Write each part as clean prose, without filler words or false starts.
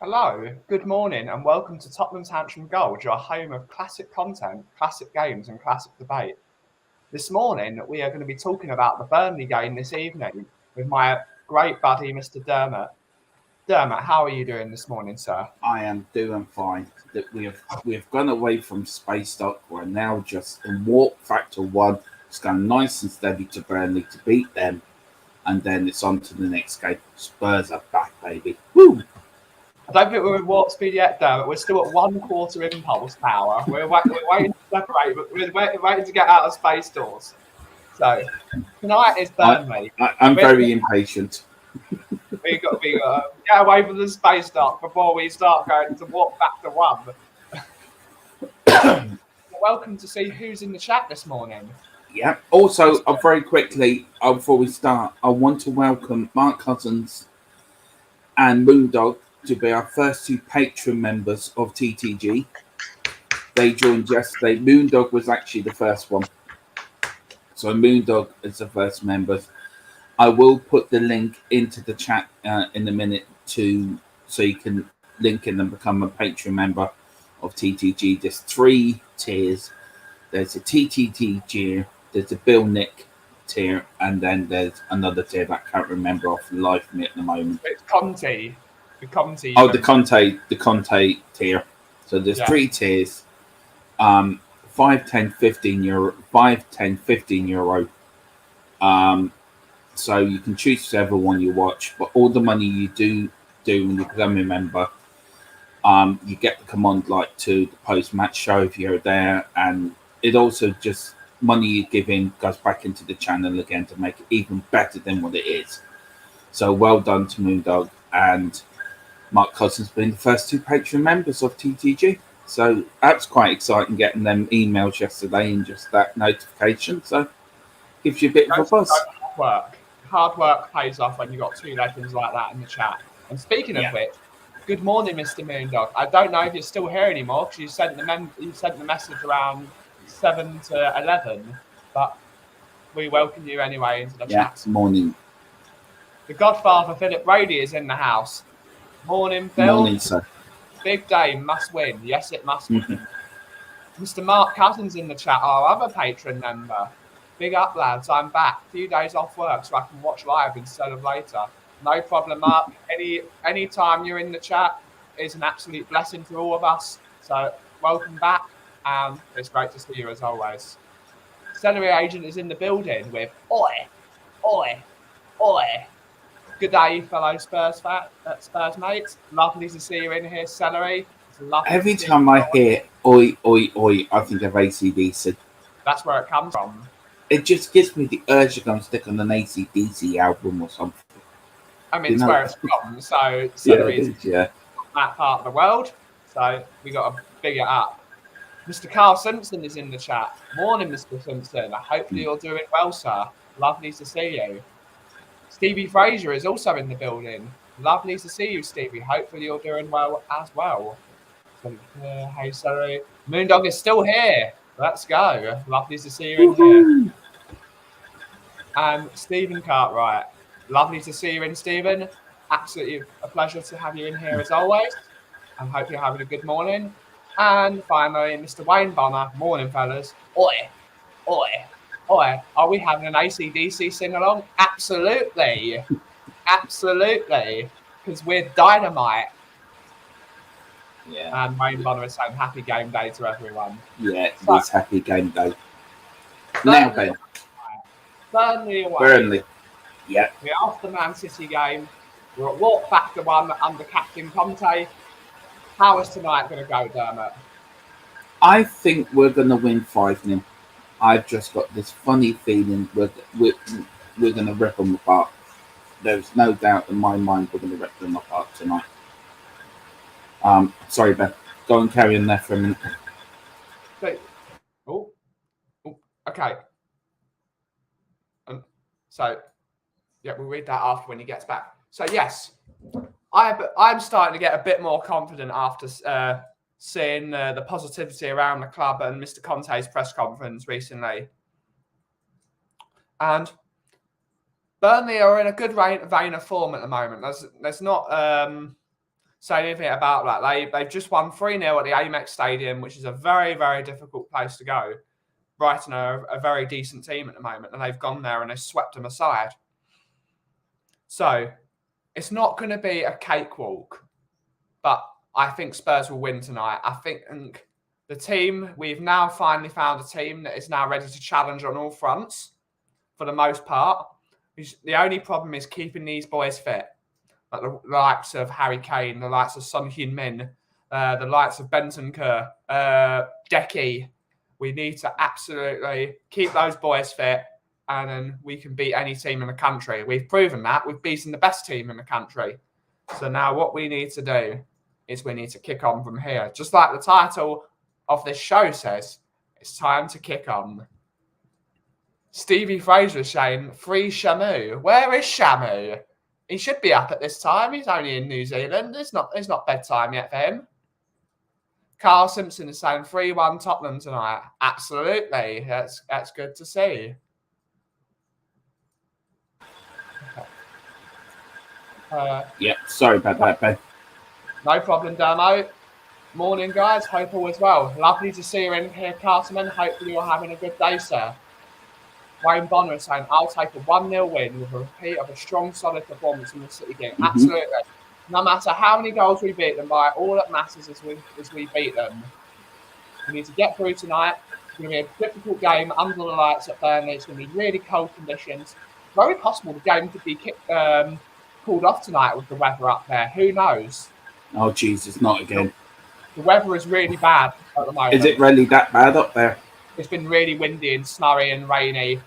Hello, good morning, and welcome to Tottenham's Tantrum Gold, your home of classic content, classic games, and classic debate. This morning, we are going to be talking about the Burnley game this evening with my great buddy, Mr. Dermot. Dermot, how are you doing this morning, sir? I am doing fine. That we have gone away from Space Talk. We're now just in walk factor one. It's gone nice and steady to Burnley to beat them, and then it's on to the next game. Spurs are back, baby. Woo! I don't think we're at warp speed yet, Dermot. We're still at 1/4 impulse power. We're waiting to separate, but we're waiting to get out of space doors. So tonight is Burnley. I'm very impatient. We got to get away from the space dock before we start going to walk back to one. Welcome to see who's in the chat this morning. Yeah. Also, very quickly before we start, I want to welcome Mark Cousins and Moondog to be our first two Patreon members of TTG. They joined yesterday. Moondog was actually the first one, so Moondog is the first member. I will put the link into the chat in a minute so you can link in and become a Patreon member of TTG. There's 3 tiers. There's a TTG tier, there's a Bill Nick tier, and then there's another tier that I can't remember off the life of me at the moment. It's Conte. The Conte. Oh, the Conte tier. So there's 3 tiers. 5, 10, 15 euro. 5, 10, 15 euro. So you can choose whichever one you watch, but all the money you do when you become a member, you get to come on to the post-match show if you're there, and it also just money you give in goes back into the channel again to make it even better than what it is. So well done to Moondog and Mark Cousins being the first 2 Patreon members of TTG. So that's quite exciting getting them emails yesterday and just that notification. So gives you a bit of a buzz. Hard work pays off when you've got 2 legends like that in the chat. And speaking of which, good morning, Mr. Moondog. I don't know if you're still here anymore because you sent the message around 7 to 11, but we welcome you anyway into the chat. Morning. The Godfather Philip Brady is in the house. Morning, Phil. Morning, sir. Big day, must win. Yes, it must win. Mr. Mark Cousins in the chat, our other patron member. Big up, lads. I'm back. A few days off work so I can watch live instead of later. No problem, Mark. Any time you're in the chat is an absolute blessing to all of us. So welcome back. It's great to see you as always. Celery Agent is in the building with oi, oi, oi. Good day, fellow Spurs mates. Lovely to see you in here, Celery. Every time I hear oi, oi, oi, I think of AC/DC. That's where it comes from. It just gives me the urge to go and stick on an AC/DC album or something. I mean, it's where it's from. So Celery is that part of the world. So we got to big it up. Mr. Carl Simpson is in the chat. Morning, Mr. Simpson. Hopefully you're doing well, sir. Lovely to see you. Stevie Fraser is also in the building. Lovely to see you, Stevie. Hopefully you're doing well as well. So, hey, sorry. Moondog is still here. Let's go. Lovely to see you in here. And Stephen Cartwright. Lovely to see you in, Stephen. Absolutely a pleasure to have you in here as always. And hope you're having a good morning. And finally, Mr. Wayne Bonner. Morning, fellas. Oi, oi, oi. Are we having an AC/DC sing-along? Absolutely. Absolutely. Because we're dynamite. Yeah. And Wayne Bonner is saying happy game day to everyone. Yeah, it's happy game day. Now then. Burnley away. Burnley. Yeah. We're off the Man City game. We're at walk factor 1 under Captain Conte. How is tonight going to go, Dermot? I think we're going to win 5-0. I've just got this funny feeling we're going to rip them apart. There's no doubt in my mind we're going to rip them apart tonight. Sorry, Ben. Go and carry on there for a minute. Okay. So, we'll read that after when he gets back. So, yes, I'm starting to get a bit more confident after seeing the positivity around the club and Mr. Conte's press conference recently. And Burnley are in a good vein of form at the moment. There's not say anything about that. They've just won 3-0 at the Amex Stadium, which is a very, very difficult place to go. Brighton are a very decent team at the moment, and they've gone there and they swept them aside. So it's not going to be a cakewalk, but I think Spurs will win tonight. I think the team, we've now finally found a team that is now ready to challenge on all fronts for the most part. The only problem is keeping these boys fit. Like the likes of Harry Kane, the likes of Son Heung-min, the likes of Bentancur, Decky. We need to absolutely keep those boys fit, and then we can beat any team in the country. We've proven that. We've beaten the best team in the country. So now what we need to do is we need to kick on from here. Just like the title of this show says, it's time to kick on. Stevie Fraser is saying, free Shamu. Where is Shamu? He should be up at this time. He's only in New Zealand. It's not bedtime yet for him. Carl Simpson is saying 3-1 Tottenham tonight. Absolutely. That's good to see. Yeah, sorry about that, Ben. No problem, Dermo. Morning, guys. Hope all is well. Lovely to see you in here, Cartman. Hopefully you're having a good day, sir. Wayne Bonner is saying, I'll take a 1-0 win with a repeat of a strong, solid performance in the City game. Mm-hmm. Absolutely. No matter how many goals we beat them by, all that matters is we beat them. We need to get through tonight. It's going to be a difficult game under the lights at Burnley. It's going to be really cold conditions. Very possible the game could be called off tonight with the weather up there. Who knows? Oh, Jesus, not again. The weather is really bad at the moment. Is it really that bad up there? It's been really windy and snowy and rainy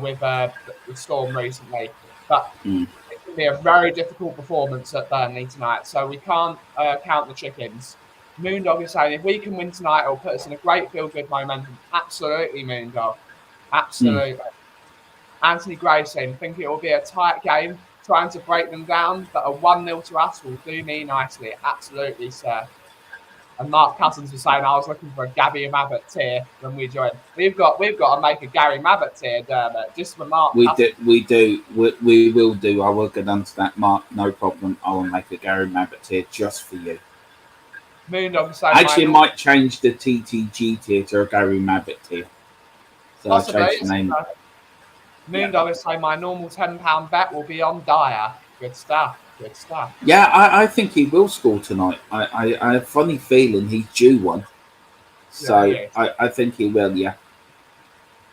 with the storm recently. But it's going to be a very difficult performance at Burnley tonight, so we can't count the chickens. Moondog is saying, if we can win tonight, it'll put us in a great feel-good momentum. Absolutely, Moondog. Absolutely. Anthony Gray saying, think it will be a tight game, trying to break them down, but a 1-0 to us will do me nicely. Absolutely, sir. And Mark Cousins was saying I was looking for a Gabby Mabbott tier when we joined. We've got to make a Gary Mabbott tier, Dermot, just for Mark. We will do. I will get onto that, Mark. No problem. I will make a Gary Mabbott tier just for you. Moondog saying actually might change the TTG tier to a Gary Mabbott tier. So I'll change the name. Moondog is saying my normal £10 bet will be on Dyer. Good stuff. Good stuff. Yeah, I think he will score tonight. I have a funny feeling he's due one. So yeah, I think he will, yeah.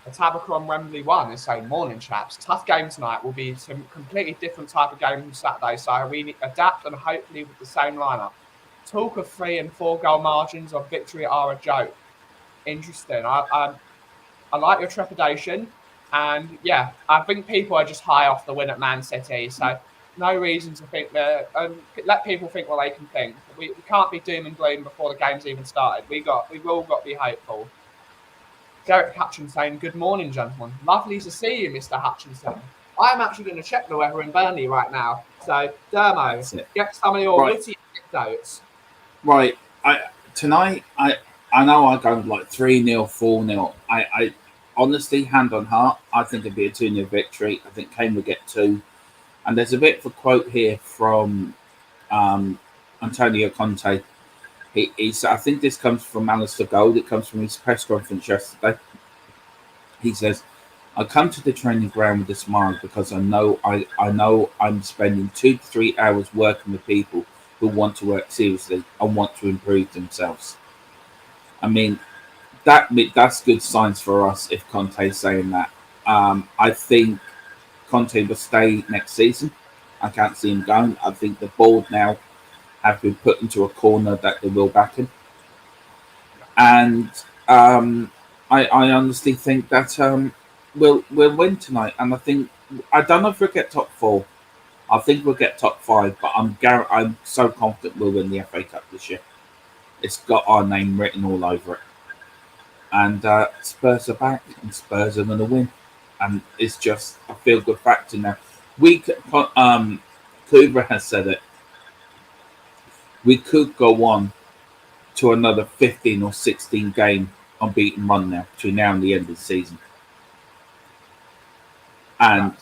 A Tabacron Wembley 1 is saying, morning chaps, tough game tonight will be some completely different type of game from Saturday, so we adapt and hopefully with the same lineup. Talk of 3 and 4 goal margins of victory are a joke. Interesting. I like your trepidation, and yeah, I think people are just high off the win at Man City, so no reason to think that. Let people think what they can think. We can't be doom and gloom before the game's even started. We've all got to be hopeful. Derek Hutchinson saying, good morning, gentlemen. Lovely to see you, Mr. Hutchinson. I'm actually going to check the weather in Burnley right now. So, Dermo, get some of your witty anecdotes. Right. Tonight, I know I go like 3-0, 4-0. I honestly, hand on heart, I think it'd be a 2-0 victory. I think Kane will get 2. And there's a bit of a quote here from Antonio Conte. He's, I think this comes from Alistair Gold. It comes from his press conference yesterday. He says, I come to the training ground with a smile because I know I'm spending 2 to 3 hours working with people who want to work seriously and want to improve themselves. I mean, that's good signs for us if Conte's saying that. I think Conte will stay next season. I can't see him going. I think the board now have been put into a corner that they will back him. And I honestly think that we'll win tonight. And I don't know if we'll get top 4. I think we'll get top 5, but I'm so confident we'll win the FA Cup this year. It's got our name written all over it. And Spurs are back, and Spurs are going to win. And it's just a feel-good factor now. Kuba has said it. We could go on to another 15 or 16 game unbeaten run now between now and the end of the season. And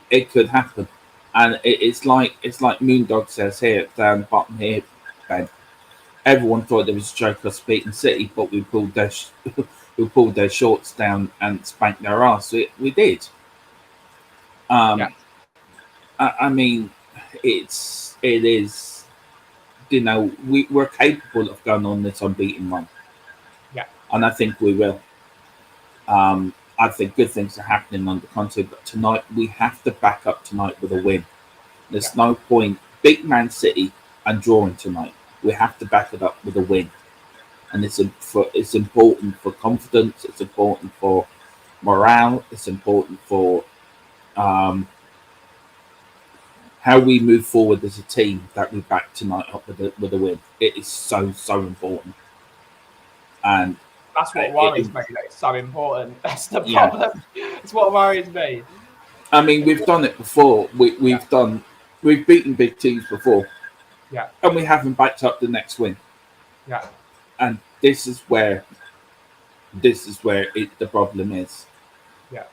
it could happen. And it's like Moondog says here down the bottom here, Ben. Everyone thought there was a joke us beating City, but we pulled their shorts down and spanked their ass. We did. I mean, it is. We're capable of going on this unbeaten run. Yeah. And I think we will. I think good things are happening under Conte, but tonight we have to back up tonight with a win. There's no point big Man City and drawing tonight. We have to back it up with a win, and it's important for confidence. It's important for morale. It's important for how we move forward as a team that we back tonight up with a win. It is so important, and that's what worries me. It's so important. That's the problem. It's what worries me. I mean, we've done it before. We've beaten big teams before. Yeah. And we haven't backed up the next win. Yeah. And this is where the problem is. Yeah.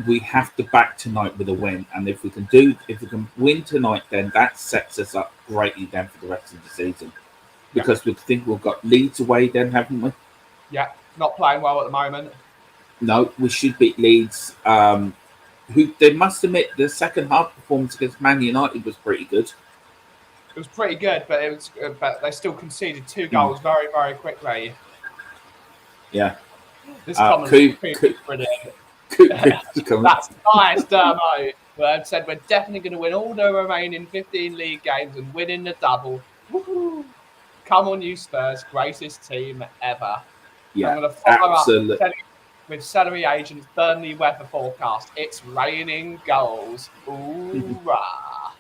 We have to back tonight with a win, and if we can win tonight, then that sets us up greatly then for the rest of the season. Because we think we've got Leeds away then, haven't we? Yeah. Not playing well at the moment. No, we should beat Leeds. Who they must admit the second half performance against Man United was pretty good. It was pretty good, but they still conceded 2 goals very, very quickly. Yeah. This comment is brilliant. That's nice, Dermo. I've said we're definitely going to win all the remaining 15 league games and win in the double. Woo-hoo. Come on, you Spurs, greatest team ever. Yeah, I'm going to follow absolutely. up with Celery Agent's Burnley weather forecast. It's raining goals. Hoorah.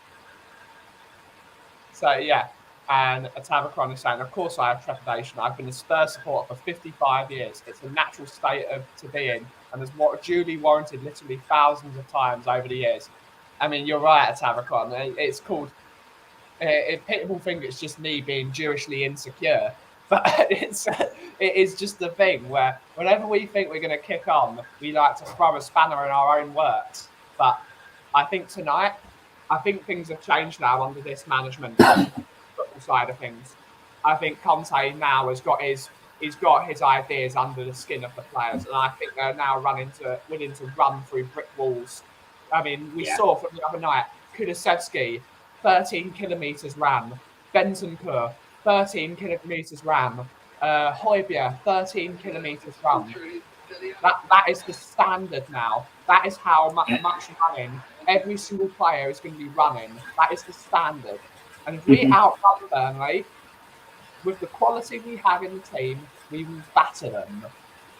So, yeah. And Atavacron is saying, of course I have trepidation. I've been a Spurs supporter for 55 years. It's a natural state to be in. And has duly warranted literally thousands of times over the years. I mean, you're right, Atavacron. It's called... people think it's just me being Jewishly insecure. But it is just the thing where whenever we think we're going to kick on, we like to throw a spanner in our own works. But I think tonight, things have changed now under this management football side of things. I think Conte now has got his ideas under the skin of the players, and I think they're now willing to run through brick walls. I mean, we saw from the other night, Kulusevski, 13 kilometres ran, Bentancur, 13 kilometres ran, Højbjerg, 13 kilometres run. That is the standard now. That is how much running every single player is going to be running. That is the standard. And if we outrun Burnley, with the quality we have in the team, we will batter them.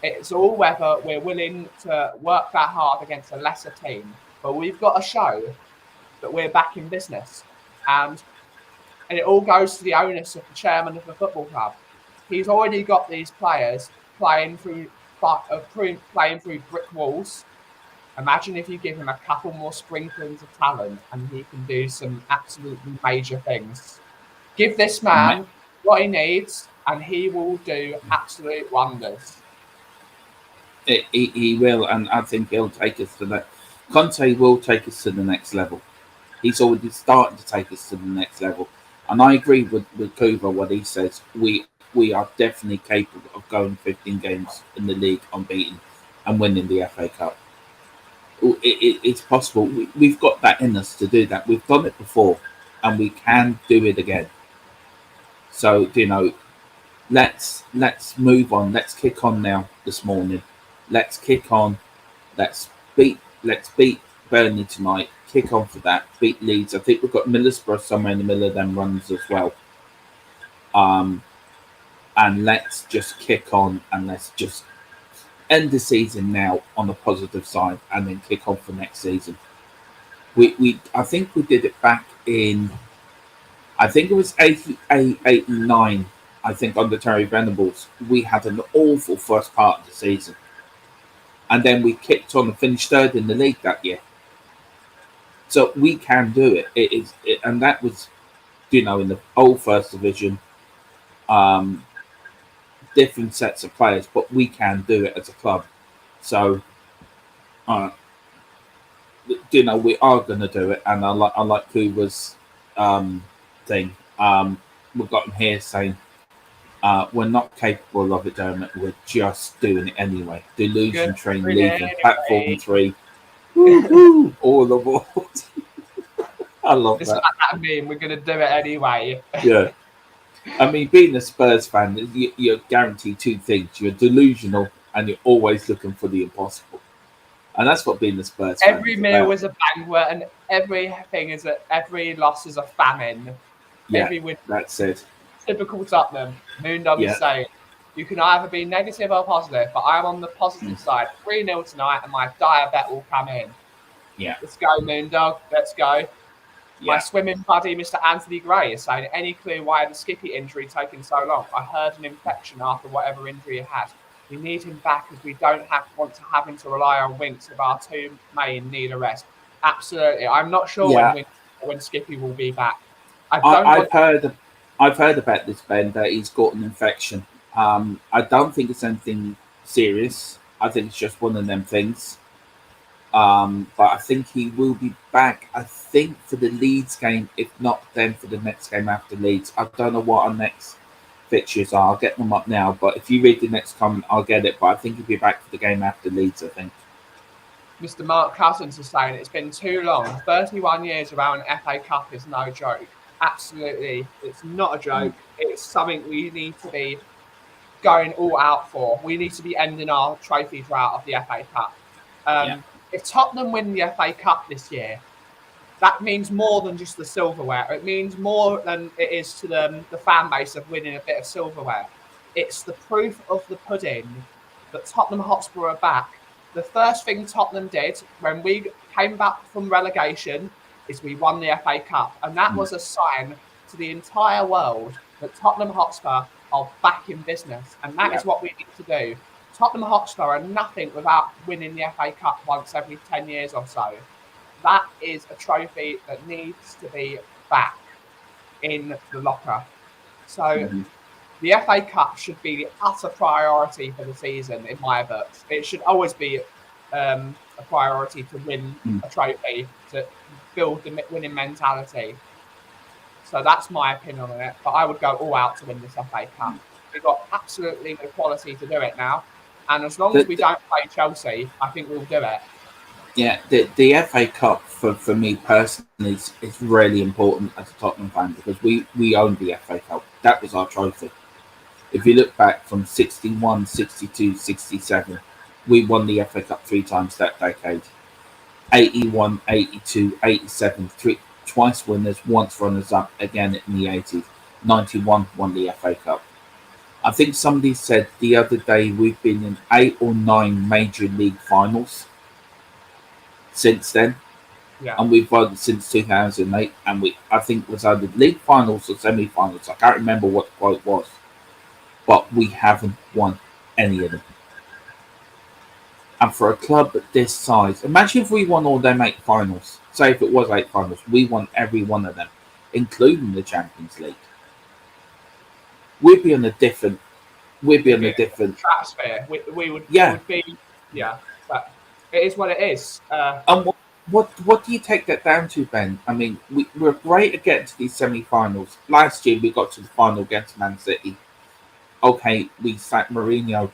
It's all whether we're willing to work that hard against a lesser team. But we've got to show that we're back in business. And it all goes to the onus of the chairman of the football club. He's already got these players playing through brick walls. Imagine if you give him a couple more sprinklings of talent and he can do some absolutely major things. Give this man what he needs and he will do absolute wonders. He will, and I think he'll take us to that. Conte will take us to the next level. He's already starting to take us to the next level. And I agree with Kuva, what he says. We are definitely capable of going 15 games in the league unbeaten and winning the FA Cup. It's possible. We've got that in us to do that. We've done it before and we can do it again. So, let's move on. Let's kick on now this morning. Let's kick on. Let's beat Burnley tonight. Kick on for that. Beat Leeds. I think we've got Middlesbrough somewhere in the middle of them runs as well. And let's just kick on and let's just end the season now on the positive side and then kick on for next season. I think we did it back in, I think it was 88, 89, I think under Terry Venables. We had an awful first part of the season. And then we kicked on and finished third in the league that year. So we can do it. And that was, in the old first division, different sets of players, but we can do it as a club. So, we are going to do it. And I like Kuva's thing. we've got him here saying, we're not capable of it, Dermot. We're just doing it anyway. Delusion train leaving platform 3. Woo-hoo! All aboard. I love it's that. Like that meme. We're going to do it anyway. Yeah. I mean, being a Spurs fan, you're guaranteed two things. You're delusional and you're always looking for the impossible. And that's what being a Spurs fan Every is meal about. is a banquet, and every loss is a famine. Yeah, Every win. that's it. Typical Tottenham. Moondog is saying, you can either be negative or positive, but I'm on the positive side. 3-0 tonight, and my dire bet will come in. Yeah. Let's go, Moondog. Let's go. Yeah. My swimming buddy, Mr. Anthony Gray, is saying, any clue why the Skippy injury taking so long? I heard an infection after whatever injury he had. We need him back as we don't want to have him to rely on Winks if our two main need a rest. Absolutely. I'm not sure when Skippy will be back. I've heard about this, Ben, that he's got an infection. I don't think it's anything serious. I think it's just one of them things. But I think he will be back, I think, for the Leeds game, if not then for the next game after Leeds. I don't know what our next fixtures are. I'll get them up now, but if you read the next comment, I'll get it. But I think he'll be back for the game after Leeds, I think. Mr. Mark Cousins is saying it's been too long. 31 years around an FA Cup is no joke. Absolutely. It's not a joke. It's something we need to be going all out for. We need to be ending our trophy drought of the FA Cup. If Tottenham win the FA Cup this year, that means more than just the silverware. It means more than it is to the fan base of winning a bit of silverware. It's the proof of the pudding that Tottenham Hotspur are back. The first thing Tottenham did when we came back from relegation is we won the FA Cup. And that was a sign to the entire world that Tottenham Hotspur are back in business. And that is what we need to do. Tottenham Hotspur are nothing without winning the FA Cup once every 10 years or so. That is a trophy that needs to be back in the locker. So the FA Cup should be the utter priority for the season in my books. It should always be a priority to win a trophy, to build the winning mentality. So that's my opinion on it. But I would go all out to win this FA Cup. We've got absolutely the quality to do it now. And as long as we don't play Chelsea, I think we'll do it. Yeah, the FA Cup for me personally is really important as a Tottenham fan because we owned the FA Cup. That was our trophy. If you look back from 61, 62, 67, we won the FA Cup 3 times that decade. 81, 82, 87, twice winners, once runners up again in the 80s. 91 won the FA Cup. I think somebody said the other day we've been in 8 or 9 major league finals since then. And we've won since 2008. And I think it was either league finals or semi-finals. I can't remember what the quote was. But we haven't won any of them. And for a club at this size, imagine if we won all them 8 finals. Say if it was 8 finals, we won every one of them, including the Champions League. We'd be on a different stratosphere. We would be. But it is what it is. And what do you take that down to, Ben? I mean, we're great at getting to these semi-finals. Last year we got to the final against Man City. Okay, we sacked Mourinho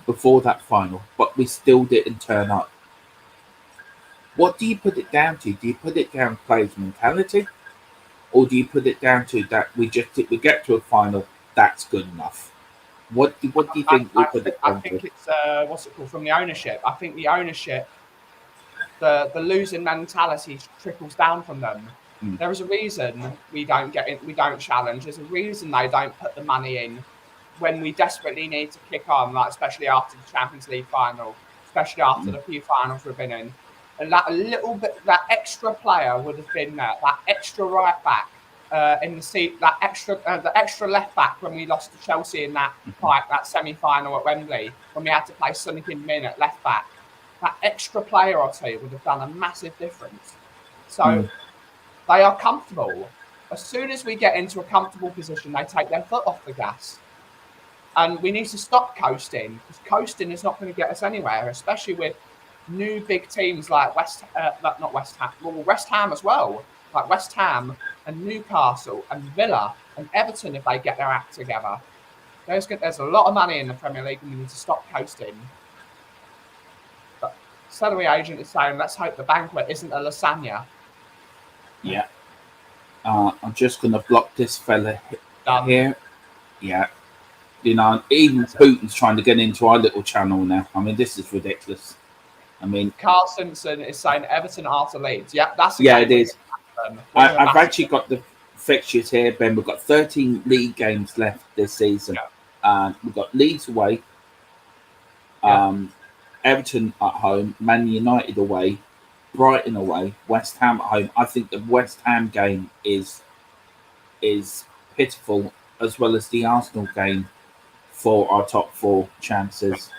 before that final, but we still didn't turn up. What do you put it down to? Do you put it down to players' mentality? Or do you put it down to that we get to a final, that's good enough? What do you think we put it down to? I think it's from the ownership. I think the ownership, the losing mentality trickles down from them. There is a reason we don't challenge. There's a reason they don't put the money in when we desperately need to kick on, like especially after the Champions League final, especially after the few finals we've been in. And that extra player would have been there, that extra right back in the seat, the extra left back when we lost to Chelsea in that semi-final at Wembley, when we had to play Son Heung-min at left back. That extra player or two would have done a massive difference. So they are comfortable. As soon as we get into a comfortable position, they take their foot off the gas. And we need to stop coasting, because coasting is not going to get us anywhere, especially with new big teams like West Ham as well. like West Ham and Newcastle and Villa and Everton if they get their act together. There's a lot of money in the Premier League and we need to stop coasting. But salary agent is saying, let's hope the banquet isn't a lasagna. Yeah. I'm just going to block this fella here. Yeah. You know, even Putin's trying to get into our little channel now. I mean, this is ridiculous. I mean, Carl Simpson is saying Everton after Leeds. Yeah, that's it is. I've actually got the fixtures here, Ben. We've got 13 league games left this season. Yeah. We've got Leeds away, Everton at home, Man United away, Brighton away, West Ham at home. I think the West Ham game is pitiful, as well as the Arsenal game for our top 4 chances.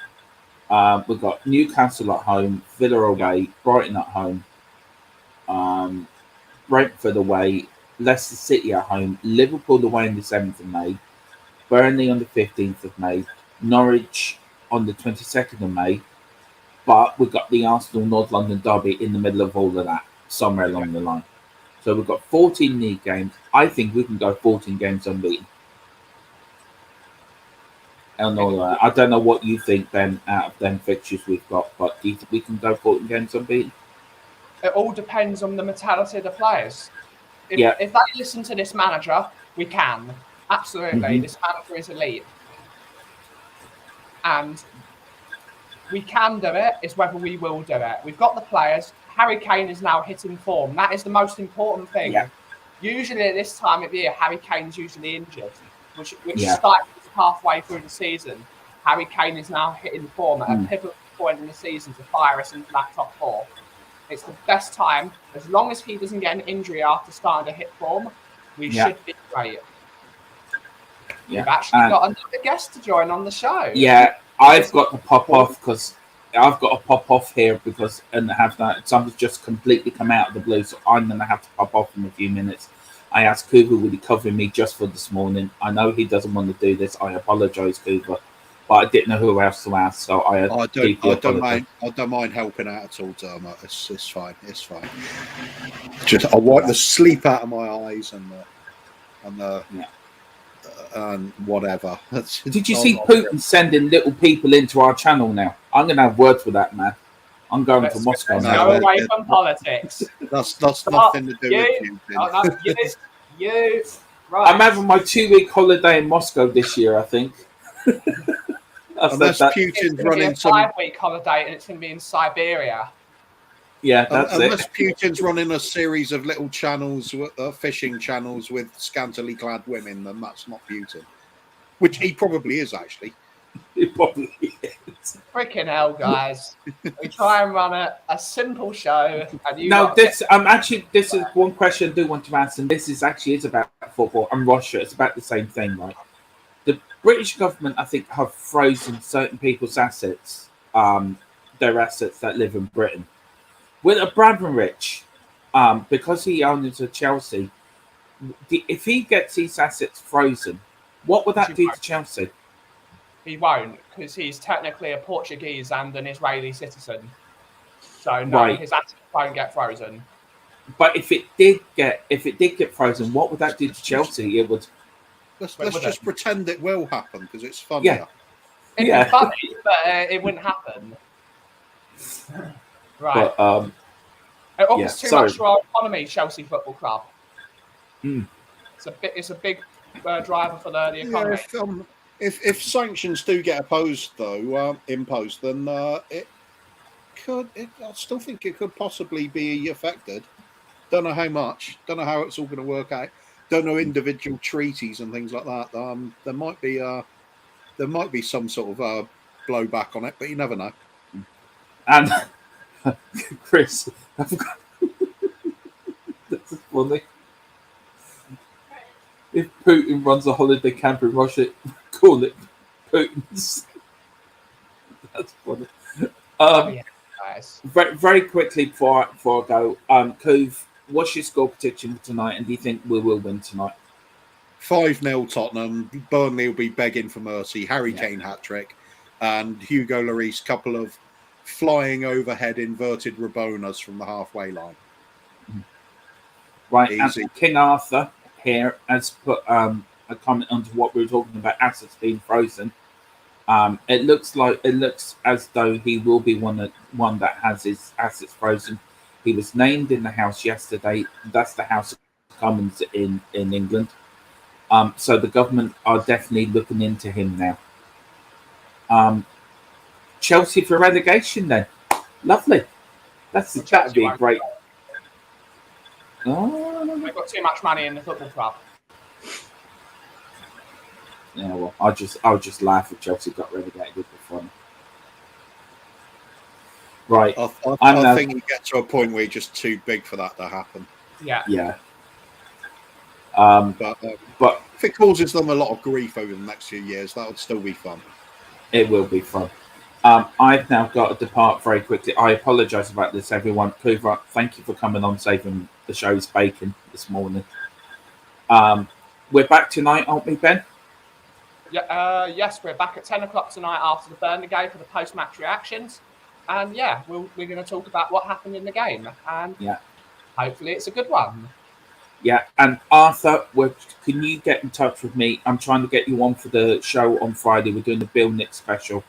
We've got Newcastle at home, Villa away, Brighton at home, Brentford away, Leicester City at home, Liverpool away on the 7th of May, Burnley on the 15th of May, Norwich on the 22nd of May, but we've got the Arsenal North London derby in the middle of all of that, somewhere along the line. So we've got 14 league games. I think we can go 14 games unbeaten. I don't know what you think, Ben, out of them fixtures we've got, but do you think we can go 14 games unbeaten? It all depends on the mentality of the players. If they listen to this manager, we can. Absolutely. Mm-hmm. This manager is elite. And we can do it. It's whether we will do it. We've got the players. Harry Kane is now hitting form. That is the most important thing. Yeah. Usually at this time of year, Harry Kane's usually injured, which starts halfway through the season. Harry Kane is now hitting form at a pivotal point in the season to fire us into that top 4. It's the best time. As long as he doesn't get an injury after starting to hit form, we should be great. We've actually got another guest to join on the show. Yeah, I've got to pop off here because something's just completely come out of the blue, so I'm going to have to pop off in a few minutes. I asked Cooper, would he cover me just for this morning? I know he doesn't want to do this. I apologise, Cooper, but I didn't know who else to ask, so I don't mind helping out at all, Dermot. It's fine. It's fine. Just I wipe the sleep out of my eyes and whatever. Did you see Putin sending little people into our channel now? I'm going to have words with that man. I'm going to Moscow now. Go away from politics. That's nothing to do with you. You. Right. I'm having my 2-week holiday in Moscow this year, I think. Unless Putin's running some 5-week holiday and it's going to be in Siberia. Yeah, that's unless Putin's running a series of little channels, fishing channels with scantily clad women, then that's not Putin. Which he probably is, actually. He probably is. Freaking hell, guys. We try and run a simple show. And this is one question I do want to answer, and this is about football and Russia. It's about the same thing, right? The British government, I think, have frozen certain people's assets, their assets that live in Britain. With Abramovich, because he owns a Chelsea, if he gets his assets frozen, what would that do to Chelsea? He won't, because he's technically a Portuguese and an Israeli citizen. So no, his assets won't get frozen. But if it did get frozen, what would that do to Chelsea? It would. Let's just pretend it will happen because it's funny. Yeah. It'd be funny, but it wouldn't happen. Right. But, it offers too much to our economy, Chelsea Football Club. It's a big driver for the economy. Yeah, if sanctions do get imposed, then it could. I still think it could possibly be affected. Don't know how much. Don't know how it's all going to work out. Don't know individual treaties and things like that. There might be some sort of blowback on it, but you never know. And Chris, this is funny. If Putin runs a holiday camp in Russia, call it Putin's. That's funny. Very, very quickly before I go, Cove, what's your score prediction for tonight, and do you think we will win tonight? 5-0 Tottenham. Burnley will be begging for mercy. Harry Kane hat-trick, and Hugo Lloris couple of flying overhead inverted Rabonas from the halfway line. Right, Easy. and King Arthur here has put a comment onto what we were talking about, assets being frozen. It looks as though he will be one that has his assets frozen. He was named in the House yesterday. That's the House of Commons in England. So the government are definitely looking into him now. Chelsea for relegation then. Lovely. That'd be a great. We've got too much money in the football club. Yeah, well, I'll just laugh if Chelsea got relegated before. Right. I think you get to a point where you're just too big for that to happen. Yeah. Yeah. But but if it causes them a lot of grief over the next few years, that would still be fun. It will be fun. I've now got to depart very quickly. I apologise about this, everyone. Kuva, thank you for coming on, saving the show's bacon this morning. We're back tonight, aren't we, Ben? Yeah, yes, we're back at 10 o'clock tonight after the Burnley game for the post-match reactions. And yeah, we're going to talk about what happened in the game. And hopefully it's a good one. Yeah, and Arthur, can you get in touch with me? I'm trying to get you on for the show on Friday. We're doing the Bill Nick special.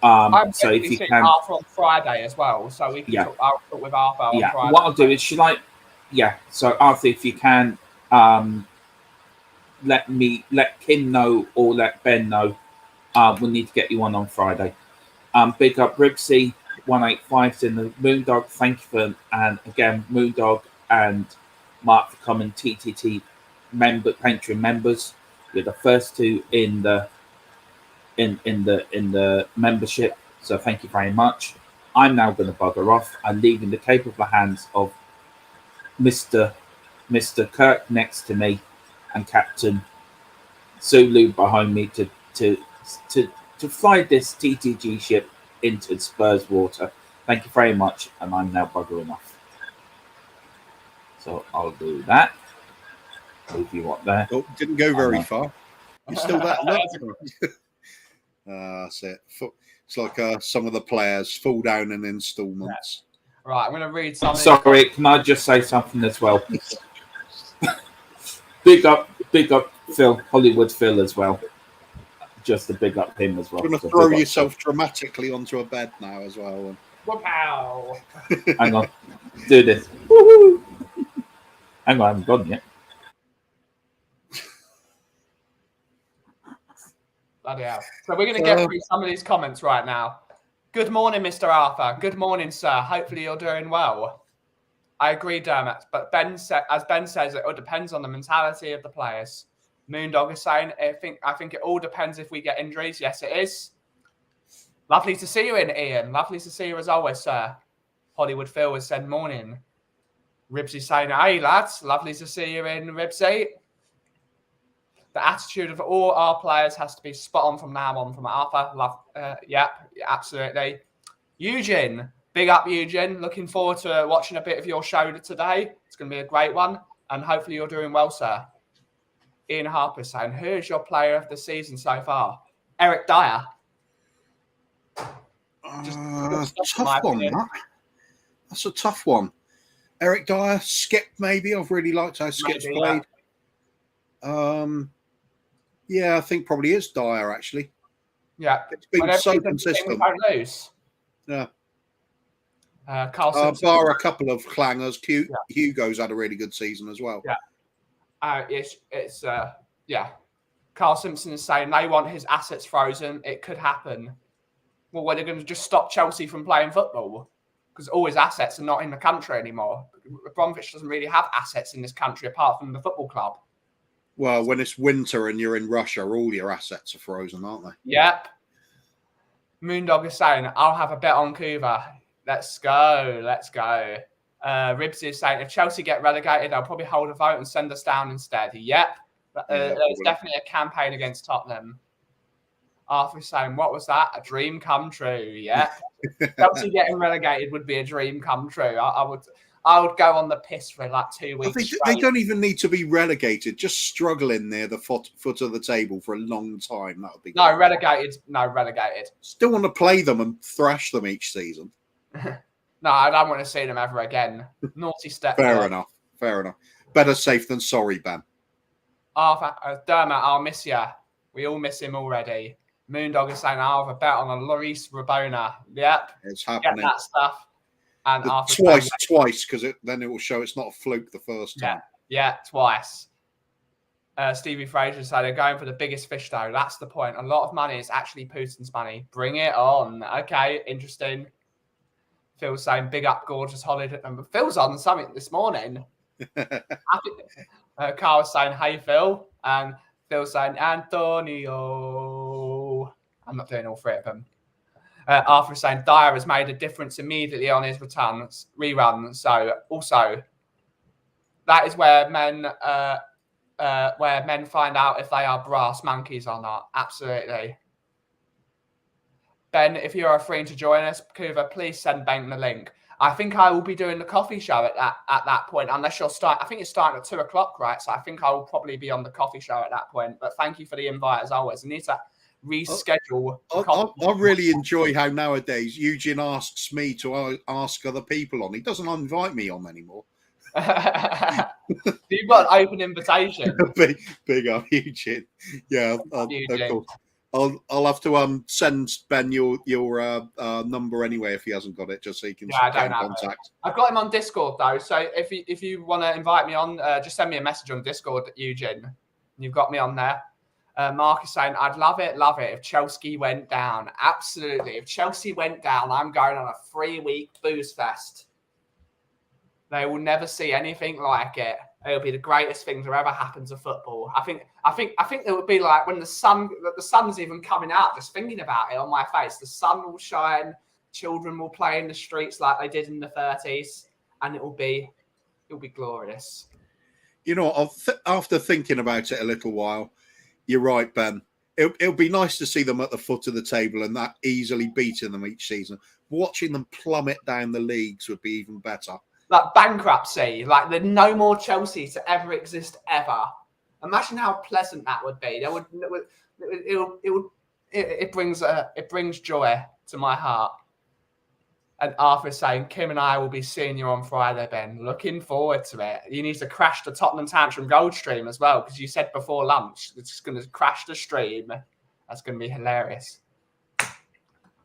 So if you can, Arthur on Friday as well, so we can talk with Arthur on Friday. What I'll do is, so Arthur, if you can, let Kim know or let Ben know. We need to get you on Friday. Big up Ribsy 185's in the Moondog. Thank you for, and again Moondog and Mark for coming. TTT Patreon members. You're the first two in the membership. So thank you very much. I'm now going to bugger off. I'm leaving the capable hands of Mr. Kirk next to me and Captain Zulu behind me to fly this TTG ship into Spurs water. Thank you very much, and I'm now buggering off. So I'll do that. If you want there. Oh, didn't go very far. You're still that low. That's it. It's like some of the players fall down in installments. Yeah. Right, I'm going to read something. Sorry, can I just say something as well? Big up Phil, Hollywood Phil as well. Just to big up him as well. You're going to throw yourself dramatically onto a bed now as well. Wow. Hang on. Do this. Woo-hoo. Hang on, I haven't gone yet. Bloody hell. So we're going to get through some of these comments right now. Good morning, Mr. Arthur. Good morning, sir. Hopefully you're doing well. I agree, Dermot. But as Ben says, it all depends on the mentality of the players. Moondog is saying, I think it all depends if we get injuries. Yes, it is. Lovely to see you in, Ian. Lovely to see you as always, sir. Hollywood Phil has said morning. Ribsy saying, hey, lads. Lovely to see you in, Ribsy. The attitude of all our players has to be spot on from now on from Arthur. Absolutely. Eugene, big up, Eugene. Looking forward to watching a bit of your show today. It's going to be a great one. And hopefully you're doing well, sir. Ian Harper saying, who's your player of the season so far? Eric Dyer. Tough one, that. That's a tough one. Eric Dyer, Skip, maybe. I've really liked how Skip's played. Yeah, I think probably is Dyer, actually. Yeah. It's been so consistent. We don't lose. Yeah. Carl bar a couple of clangers. Hugo's had a really good season as well. Yeah. Carl Simpson is saying they want his assets frozen. It could happen. Well, were they going to just stop Chelsea from playing football? Because all his assets are not in the country anymore. Bromwich doesn't really have assets in this country apart from the football club. Well, when it's winter and you're in Russia, all your assets are frozen, aren't they? Yep. Moondog is saying, I'll have a bet on Cuba. Let's go. Ribs is saying, if Chelsea get relegated, they'll probably hold a vote and send us down instead. Yep. There's definitely a campaign against Tottenham. Arthur is saying, what was that? A dream come true. Yeah. Chelsea getting relegated would be a dream come true. I would go on the piss for like 2 weeks. They don't even need to be relegated. Just struggling near the foot of the table for a long time. That would be No, relegated. Still want to play them and thrash them each season. No, I don't want to see them ever again. Naughty step. Fair enough. Fair enough. Better safe than sorry, Ben. Arthur, Dermot, I'll miss you. We all miss him already. Moondog is saying, I'll have a bet on a Lloris Rabona. Yep. It's happening. Get that stuff. And twice, because then it will show it's not a fluke the first time. Yeah, twice. Stevie Fraser said they're going for the biggest fish, though. That's the point. A lot of money is actually Putin's money. Bring it on. Okay, interesting. Phil's saying, big up, gorgeous holiday. Phil's on something this morning. Carl was saying, hey, Phil. And Phil's saying, Antonio. I'm not doing all three of them. Arthur is saying, Dyer has made a difference immediately on his rerun. So, also, that is where men find out if they are brass monkeys or not. Absolutely. Ben, if you are free to join us, Kuva, please send Ben the link. I think I will be doing the coffee show at that point, unless you'll start. I think it's starting at 2:00, right? So I think I will probably be on the coffee show at that point. But thank you for the invite as always. I need to reschedule. I really enjoy how nowadays Eugene asks me to ask other people on. He doesn't invite me on anymore. You've got an open invitation. big up, Eugene. Yeah, Eugene. Of course. I'll have to send Ben your number anyway if he hasn't got it, just so he can get in contact. I've got him on Discord though, so if you want to invite me on, just send me a message on Discord, Eugene. You've got me on there. Mark is saying, I'd love it if Chelsea went down. Absolutely. If Chelsea went down, I'm going on a 3-week booze fest. They will never see anything like it. It'll be the greatest thing to ever happen to football. I think it would be like when the sun's even coming out, just thinking about it on my face. The sun will shine, children will play in the streets like they did in the 30s, and it'll be glorious. You know, after thinking about it a little while, you're right, Ben. It'll be nice to see them at the foot of the table and that easily beating them each season. Watching them plummet down the leagues would be even better. Like bankruptcy, like there's no more Chelsea to ever exist ever. Imagine how pleasant that would be. It brings joy to my heart. And Arthur is saying, Kim and I will be seeing you on Friday, Ben. Looking forward to it. You need to crash the Tottenham Tantrum Gold stream as well, because you said before lunch it's going to crash the stream. That's going to be hilarious.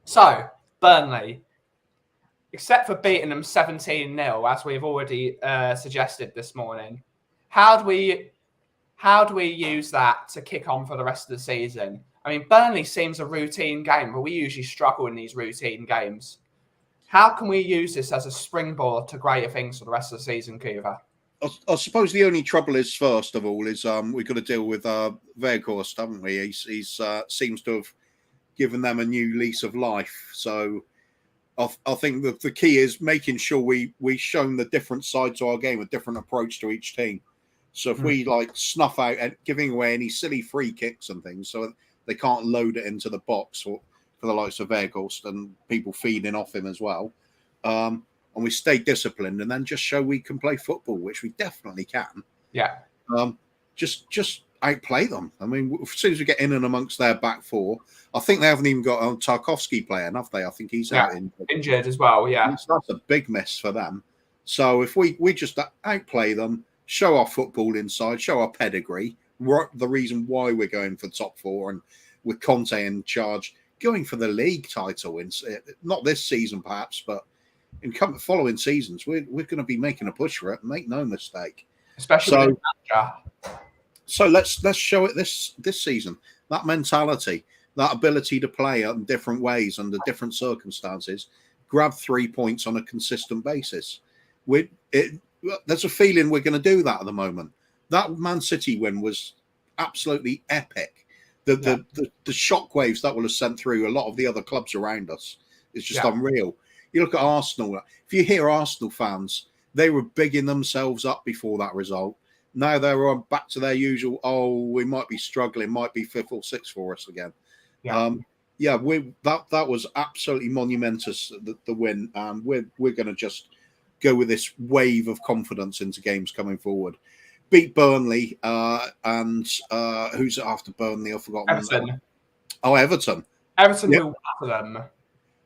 So, Burnley. Except for beating them 17-0, as we've already suggested this morning, how do we use that to kick on for the rest of the season? I mean, Burnley seems a routine game, but we usually struggle in these routine games. How can we use this as a springboard to greater things for the rest of the season, Kuva? I suppose the only trouble is, first of all, is we've got to deal with Weghorst, haven't we? He seems to have given them a new lease of life, so I think that the key is making sure we've shown the different side to our game, a different approach to each team. So if we snuff out and giving away any silly free kicks and things, so they can't load it into the box for the likes of Weghorst and people feeding off him as well, and we stay disciplined and then just show we can play football, which we definitely can. Yeah. Just outplay them. I mean, as soon as we get in and amongst their back four, I think they haven't even got a Tarkovsky playing, have they? I think he's out injured as well. Yeah, that's a big miss for them. So if we just outplay them, show our football inside, show our pedigree, the reason why we're going for top four, and with Conte in charge, going for the league title, not this season perhaps, but in following seasons, we're going to be making a push for it. Make no mistake. Especially so let's show it this season. That mentality, that ability to play in different ways under different circumstances, grab 3 points on a consistent basis. There's a feeling we're going to do that at the moment. That Man City win was absolutely epic. The shockwaves that will have sent through a lot of the other clubs around us is just unreal. You look at Arsenal. If you hear Arsenal fans, they were bigging themselves up before that result. Now they're back to their usual, we might be struggling, might be 5th or 6th for us again. That was absolutely monumentous, the win. We're going to just go with this wave of confidence into games coming forward. Beat Burnley, and who's after Burnley? I've forgotten. Everton. Everton. Everton will after them.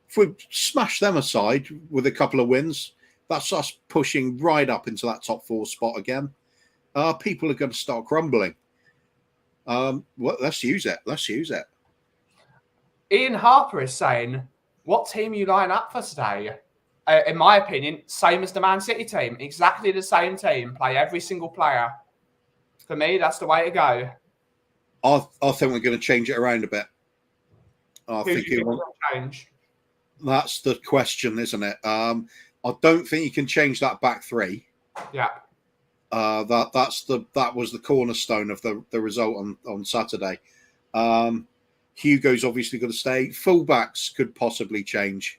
If we smash them aside with a couple of wins, that's us pushing right up into that top 4 spot again. People are going to start grumbling. Well, let's use it. Let's use it. Ian Harper is saying, what team you line up for today? In my opinion, same as the Man City team. Exactly the same team. Play every single player. For me, that's the way to go. I think we're going to change it around a bit. I Who think do you it think will will change? That's the question, isn't it? I don't think you can change that back 3. Yeah. That was the cornerstone of the result on Saturday. Hugo's obviously going to stay. Fullbacks could possibly change.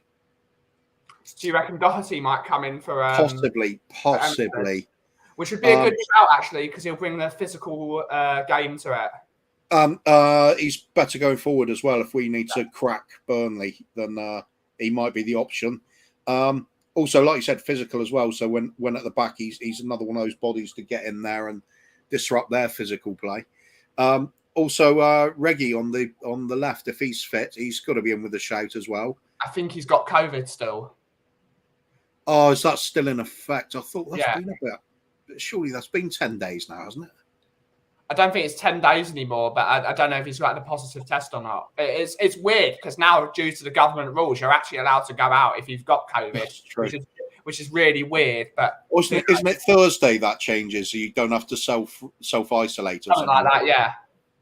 Do you reckon Doherty might come in for Possibly. Which would be a good shout, actually, because he'll bring the physical game to it. He's better going forward as well. If we need to crack Burnley, then he might be the option. Also, like you said, physical as well. So when at the back, he's another one of those bodies to get in there and disrupt their physical play. Also, Reggie on the left, if he's fit, he's got to be in with a shout as well. I think he's got COVID still. Oh, is that still in effect? I thought that's been a bit. Surely that's been 10 days now, hasn't it? I don't think it's 10 days anymore, but I don't know if he's got a positive test or not. It's weird because now, due to the government rules, you're actually allowed to go out if you've got COVID, which is really weird. But isn't it Thursday that changes? So you don't have to self-isolate or something like that. Yeah.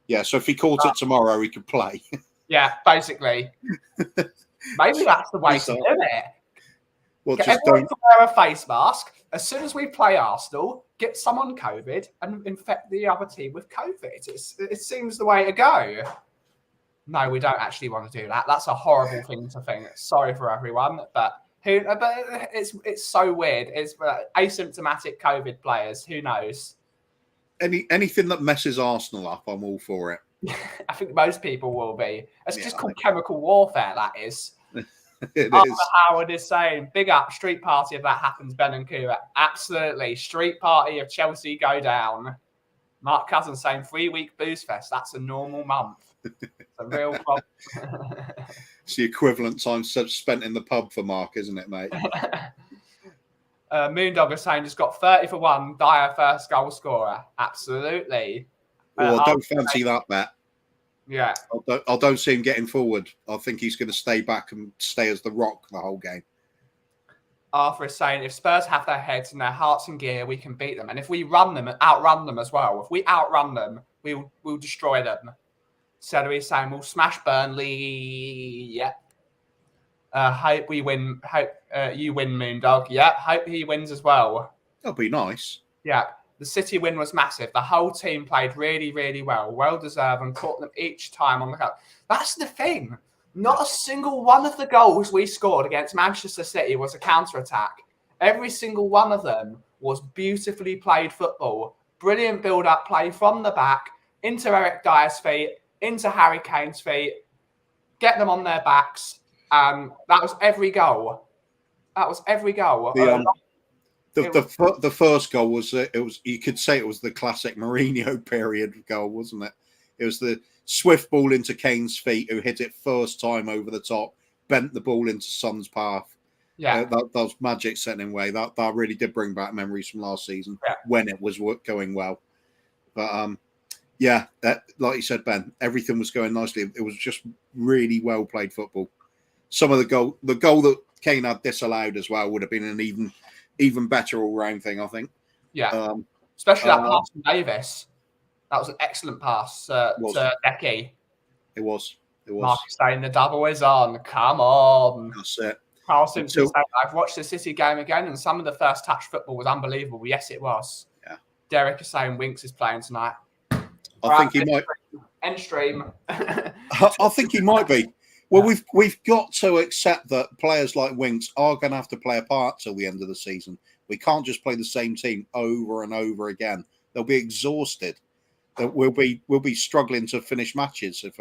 Yeah. So if he caught it tomorrow, he could play. Yeah, basically. Maybe that's the way to do it. Well, get just everyone to wear a face mask. As soon as we play Arsenal, get someone COVID and infect the other team with COVID. It seems the way to go. No, we don't actually want to do that. That's a horrible thing to think. Sorry for everyone, but it's so weird. It's asymptomatic COVID players. Who knows? Anything that messes Arsenal up, I'm all for it. I think most people will be. It's just called chemical warfare. That is. It Arthur is. Howard is saying, big up, street party if that happens, Ben and Kura. Absolutely. Street party if Chelsea go down. Mark Cousins saying 3-week booze fest. That's a normal month. It's a real problem. It's the equivalent time spent in the pub for Mark, isn't it, mate? Moondog is saying just got 30 for 1. Dyer first goal scorer. Absolutely. Oh, I don't fancy that bet. Yeah. I don't see him getting forward. I think he's going to stay back and stay as the rock the whole game. Arthur is saying if Spurs have their heads and their hearts in gear, we can beat them. And if we outrun them as well. If we outrun them, we'll destroy them. So he's saying we'll smash Burnley. Yeah. Hope we win. Hope you win, Moondog. Yeah. Hope he wins as well. That'll be nice. Yeah. The City win was massive. The whole team played really, really well. Well-deserved and caught them each time on the court. That's the thing. Not a single one of the goals we scored against Manchester City was a counter-attack. Every single one of them was beautifully played football. Brilliant build-up play from the back, into Eric Dyer's feet, into Harry Kane's feet, get them on their backs. That was every goal. The first goal was you could say it was the classic Mourinho period goal, wasn't it? It was the swift ball into Kane's feet, who hit it first time over the top, bent the ball into Son's path. Yeah, that was magic setting way. That really did bring back memories from last season when it was going well. But like you said, Ben, everything was going nicely. It was just really well played football. Some of the goal that Kane had disallowed as well would have been an even better all-round thing, I think. Yeah, especially that pass from Davis. That was an excellent pass to Decky. It was. Mark is saying the double is on. Come on. That's it. Carl Simpson saying, I've watched the City game again, and some of the first touch football was unbelievable. Yes, it was. Yeah. Derek is saying Winks is playing tonight. I think he might. End stream. I think he might be. Well, we've got to accept that players like Winks are going to have to play a part till the end of the season. We can't just play the same team over and over again. They'll be exhausted. We'll be struggling to finish matches if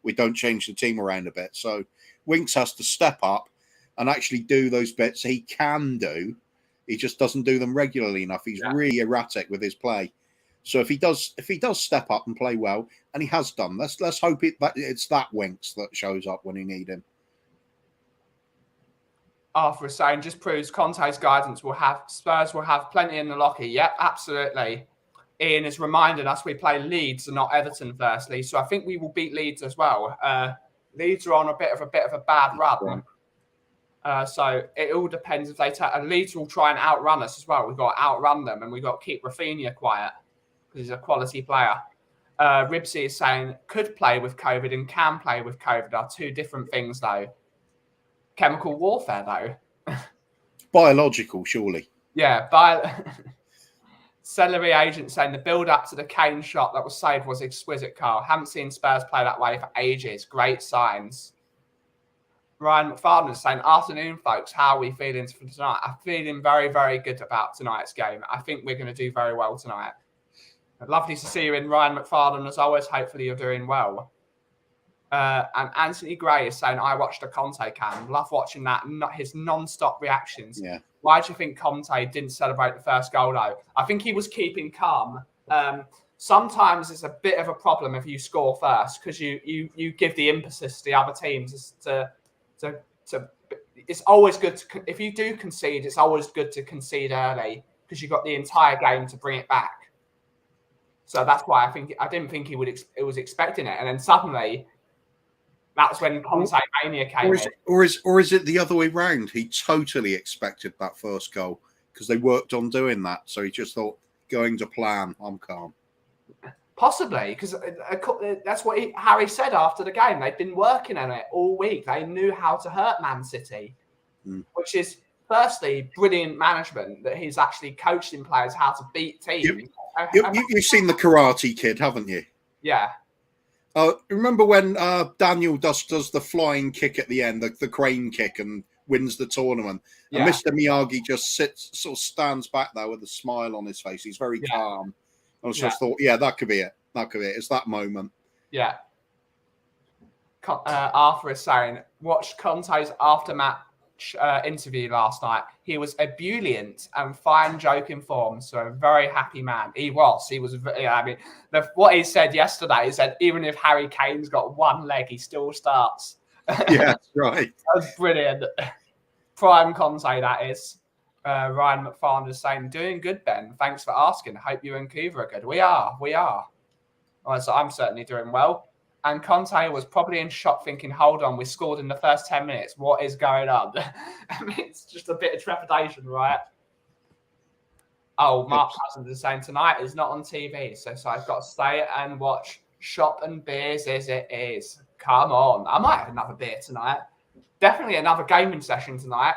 we don't change the team around a bit. So Winks has to step up and actually do those bits he can do. He just doesn't do them regularly enough. He's really erratic with his play. So if he does step up and play well, and he has done, let's hope it's that Winks that shows up when you need him. Arthur is saying, just proves Conte's guidance Spurs will have plenty in the locker. Yep, absolutely. Ian is reminding us we play Leeds and not Everton firstly, so I think we will beat Leeds as well. Leeds are on a bit of a bad run. So it all depends if they take. And Leeds will try and outrun us as well. We've got to outrun them, and we've got to keep Rafinha quiet because he's a quality player. Ribsy is saying could play with COVID and can play with COVID are two different things, though. Chemical warfare, though. Biological, surely. Yeah, Celery agent saying the build-up to the Kane shot that was saved was exquisite, Carl. Haven't seen Spurs play that way for ages. Great signs. Ryan McFarland is saying, afternoon, folks. How are we feeling for tonight? I'm feeling very, very good about tonight's game. I think we're going to do very well tonight. Lovely to see you in, Ryan McFarland, as always. Hopefully you're doing well. And Anthony Gray is saying, I watched the Conte cam. Love watching that. His non-stop reactions. Yeah. Why do you think Conte didn't celebrate the first goal, though? I think he was keeping calm. Sometimes it's a bit of a problem if you score first because you give the impetus to the other teams to it's always good to, if you do concede, it's always good to concede early because you've got the entire game to bring it back. So that's why I didn't think he was expecting it, and then suddenly that's when Conte mania came in. Or is it the other way round? He totally expected that first goal because they worked on doing that, so he just thought, going to plan, I'm calm. Possibly, because that's what Harry said after the game. They'd been working on it all week. They knew how to hurt Man City, which is, firstly, brilliant management that he's actually coaching players how to beat teams. You've seen the Karate Kid, haven't you? Yeah. Remember when Daniel does the flying kick at the end, the crane kick, and wins the tournament? Yeah. And Mr. Miyagi just stands back there with a smile on his face. He's very calm. I just thought, that could be it. That could be it. It's that moment. Yeah. Arthur is saying, watched Conte's after-match interview last night. He was ebullient and fine joking form, so a very happy man. He was. I mean, what he said yesterday, he said, even if Harry Kane's got one leg, he still starts. Yeah, that's right. That's brilliant. Prime Conte, that is. Ryan McFarland is saying, doing good, Ben. Thanks for asking. Hope you and Kuva are good. We are. Well, so I'm certainly doing well. And Conte was probably in shock thinking, hold on, we scored in the first 10 minutes. What is going on? I mean, it's just a bit of trepidation, right? Oh, Mark Cousins is saying tonight is not on TV. So I've got to stay and watch Shop and Beers as it is. Come on. I might have another beer tonight. Definitely another gaming session tonight.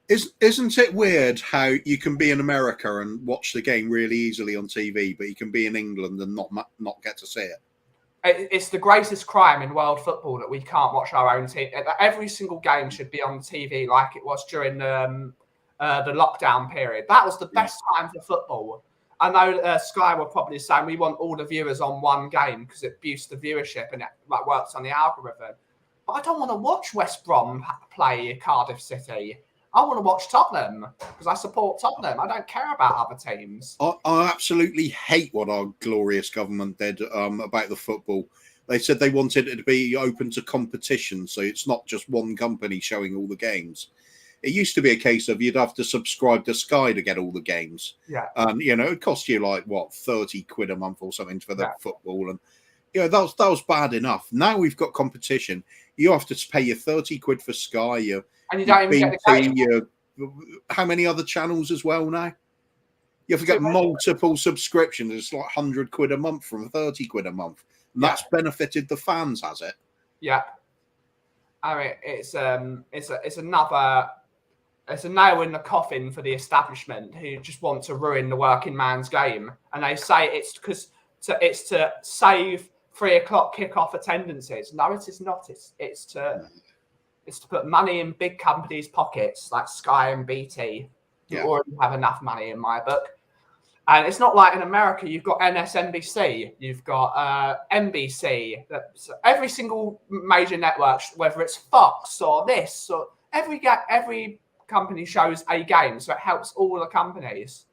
Isn't it weird how you can be in America and watch the game really easily on TV, but you can be in England and not get to see it? It's the greatest crime in world football that we can't watch our own team. Every single game should be on TV like it was during the lockdown period. That was the best time for football. I know Sky were probably saying we want all the viewers on one game because it boosts the viewership and it works on the algorithm. But I don't want to watch West Brom play Cardiff City. I want to watch Tottenham because I support Tottenham. I don't care about other teams. I absolutely hate what our glorious government did about the football. They said they wanted it to be open to competition, so it's not just one company showing all the games. It used to be a case of you'd have to subscribe to Sky to get all the games. Yeah. And, it cost you like, 30 quid a month or something for the football. And, that was bad enough. Now we've got competition. You have to pay your 30 quid for Sky, and you don't even get the game. How many other channels as well now? You have to get multiple subscriptions. It's like 100 quid a month from 30 quid a month. And that's benefited the fans, has it? Yeah. I mean, it's a nail in the coffin for the establishment who just want to ruin the working man's game. And they say it's to save 3 o'clock kickoff attendances. No, it is not. It's to put money in big companies' pockets like Sky and BT, who already have enough money in my book. And it's not like in America, you've got MSNBC, you've got NBC. So every single major network, whether it's Fox or this, or every company shows a game, so it helps all the companies.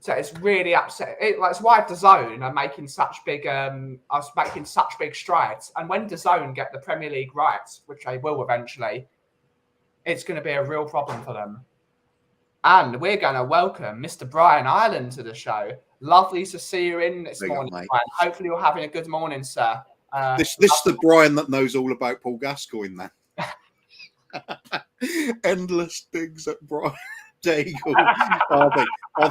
So it's really upsetting. It's why DAZN are making such big strides. And when DAZN get the Premier League rights, which they will eventually, it's going to be a real problem for them. And we're going to welcome Mr. Brian Ireland to the show. Lovely to see you in this morning, Brian. Hopefully you're having a good morning, sir. This is the Brian that knows all about Paul Gascoigne, then. Endless digs at Brian Daigle. I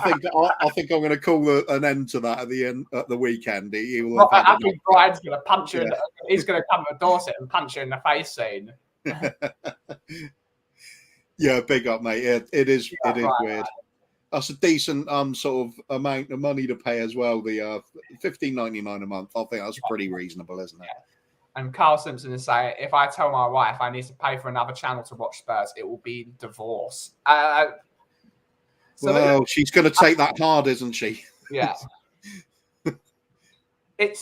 think I'm going to call an end to that at the weekend. I think Brian's going to punch you. He's going to come to Dorset and punch you in the face soon. Yeah, big up, mate. It is weird. That's a decent sort of amount of money to pay as well. The $15.99 a month. I think that's pretty reasonable, isn't it? Yeah. And Carl Simpson is saying, if I tell my wife I need to pay for another channel to watch Spurs, it will be divorce. She's going to take that hard, isn't she? Yeah. It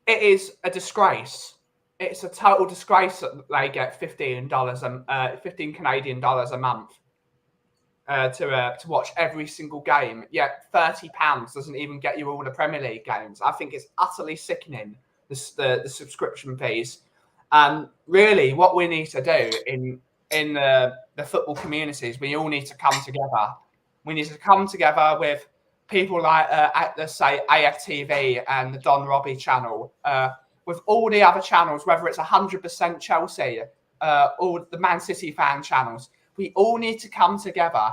is a disgrace. It's a total disgrace that they get $15 Canadian dollars a month to watch every single game. Yet £30 doesn't even get you all the Premier League games. I think it's utterly sickening, the subscription fees. And really, what we need to do in the football communities, we all need to come together. We need to come together with people like, let's say, AFTV and the Don Robbie channel, with all the other channels, whether it's 100% Chelsea, or the Man City fan channels. We all need to come together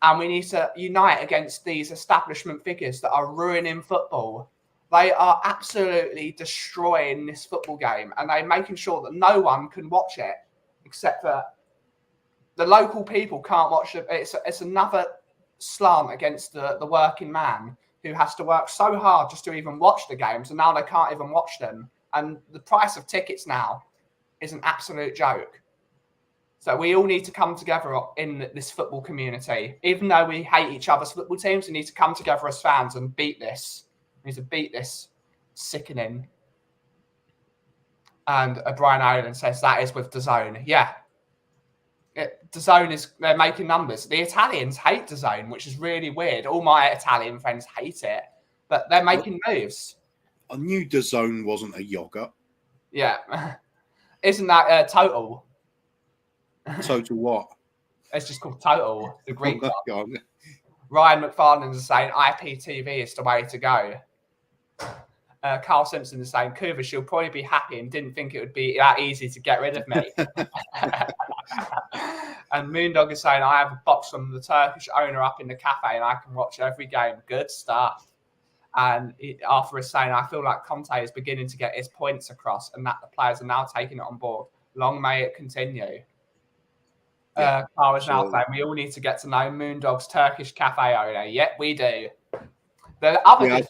and we need to unite against these establishment figures that are ruining football. They are absolutely destroying this football game, and they're making sure that no one can watch it except for the local people can't watch it. It's another slant against the working man who has to work so hard just to even watch the games, and now they can't even watch them. And the price of tickets now is an absolute joke. So we all need to come together in this football community. Even though we hate each other's football teams, we need to come together as fans and beat this. We need to beat this sickening. And Brian Ireland says that is with DAZN. Yeah. DAZN they're making numbers. The Italians hate DAZN, which is really weird. All my Italian friends hate it, but they're making moves. I knew DAZN wasn't a yogurt. Yeah. Isn't that Total? Total what? It's just called Total, the Greek one. Ryan McFarland is saying IPTV is the way to go. Carl Simpson is saying, Kuva, she'll probably be happy and didn't think it would be that easy to get rid of me. And Moondog is saying, I have a box from the Turkish owner up in the cafe and I can watch every game. Good stuff. And Arthur is saying, I feel like Conte is beginning to get his points across and that the players are now taking it on board. Long may it continue. Yeah, Carl is now saying, we all need to get to know Moondog's Turkish cafe owner. Yep, we do. The other they've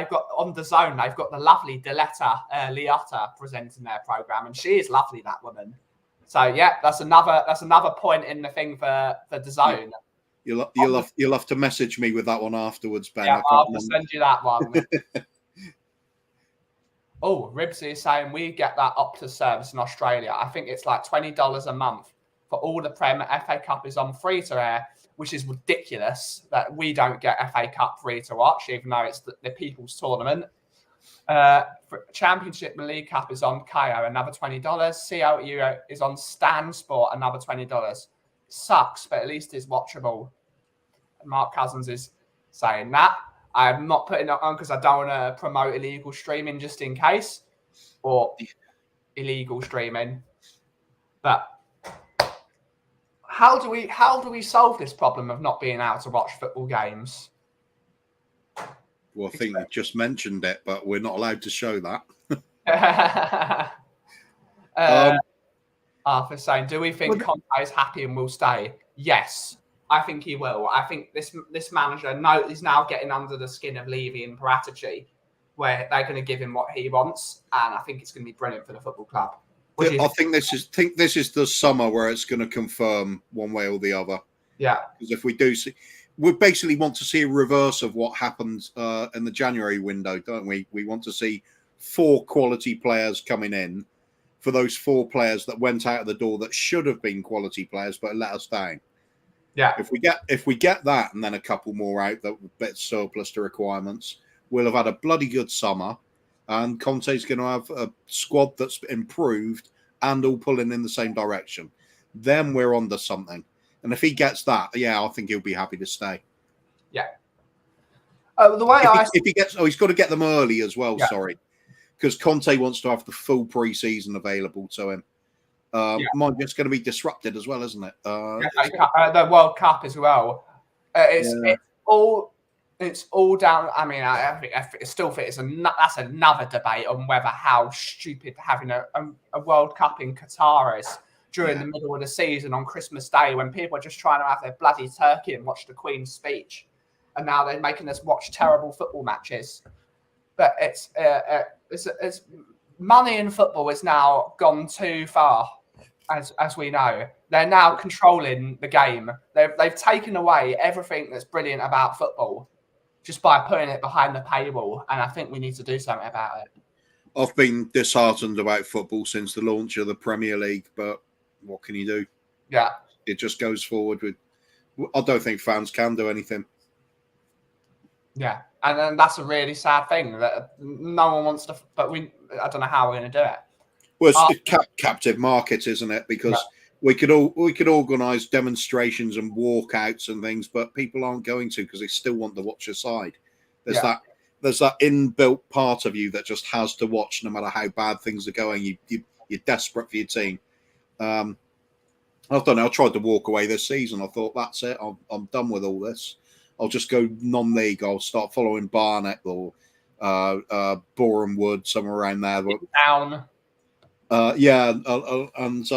got on DAZN, they've got the lovely Diletta Liotta presenting their program, and she is lovely, that woman. So yeah, that's another point in the thing for DAZN. You'll have to message me with that one afterwards, Ben. Yeah, I'll send you that one. Oh, Ribsy is saying we get that Optus service in Australia. I think it's like $20 a month for all the Prem. FA Cup is on free to air, which is ridiculous that we don't get FA Cup free to watch, even though it's the People's Tournament. Championship and League Cup is on Kayo, another $20. CLU is on Stan Sport, another $20. Sucks, but at least it's watchable. Mark Cousins is saying that. I'm not putting it on because I don't want to promote illegal streaming just in case, or illegal streaming. But how do we solve this problem of not being able to watch football games? Well, I think you just mentioned it, but we're not allowed to show that. Arthur's saying, do we think Conte is happy and will stay? Yes, I think he will. I think this manager is now getting under the skin of Levy and Paratici, where they're going to give him what he wants, and I think it's going to be brilliant for the football club. I think this is the summer where it's going to confirm one way or the other. Yeah, because if we do see, we basically want to see a reverse of what happened in the January window, don't we? We want to see 4 quality players coming in for those 4 players that went out of the door that should have been quality players but let us down. Yeah. If we get that and then a couple more out that were a bit surplus to requirements, we'll have had a bloody good summer, and Conte's going to have a squad that's improved and all pulling in the same direction, then we're onto something. And if he gets that, I think he'll be happy to stay. Yeah. The way if he gets, he's got to get them early as well. Yeah. Sorry, because Conte wants to have the full pre-season available to him. Mine just going to be disrupted as well, isn't it? The World Cup as well. It's all down. I mean, I still think that's another debate on whether how stupid having a World Cup in Qatar is during the middle of the season on Christmas Day when people are just trying to have their bloody turkey and watch the Queen's speech, and now they're making us watch terrible football matches. But it's money in football has now gone too far. As we know, they're now controlling the game. They've taken away everything that's brilliant about football just by putting it behind the paywall, and I think we need to do something about it. I've been disheartened about football since the launch of the Premier League, but what can you do? Yeah, it just goes forward with. I don't think fans can do anything. Yeah, and then that's a really sad thing that no one wants to. But I don't know how we're going to do it. Well, it's captive market, isn't it? Because we could organise demonstrations and walkouts and things, but people aren't going to because they still want to watch your side. There's that inbuilt part of you that just has to watch no matter how bad things are going. You're desperate for your team. I don't know. I tried to walk away this season. I thought that's it. I'm done with all this. I'll just go non-league. I'll start following Barnet or Boreham Wood, somewhere around there. Down. And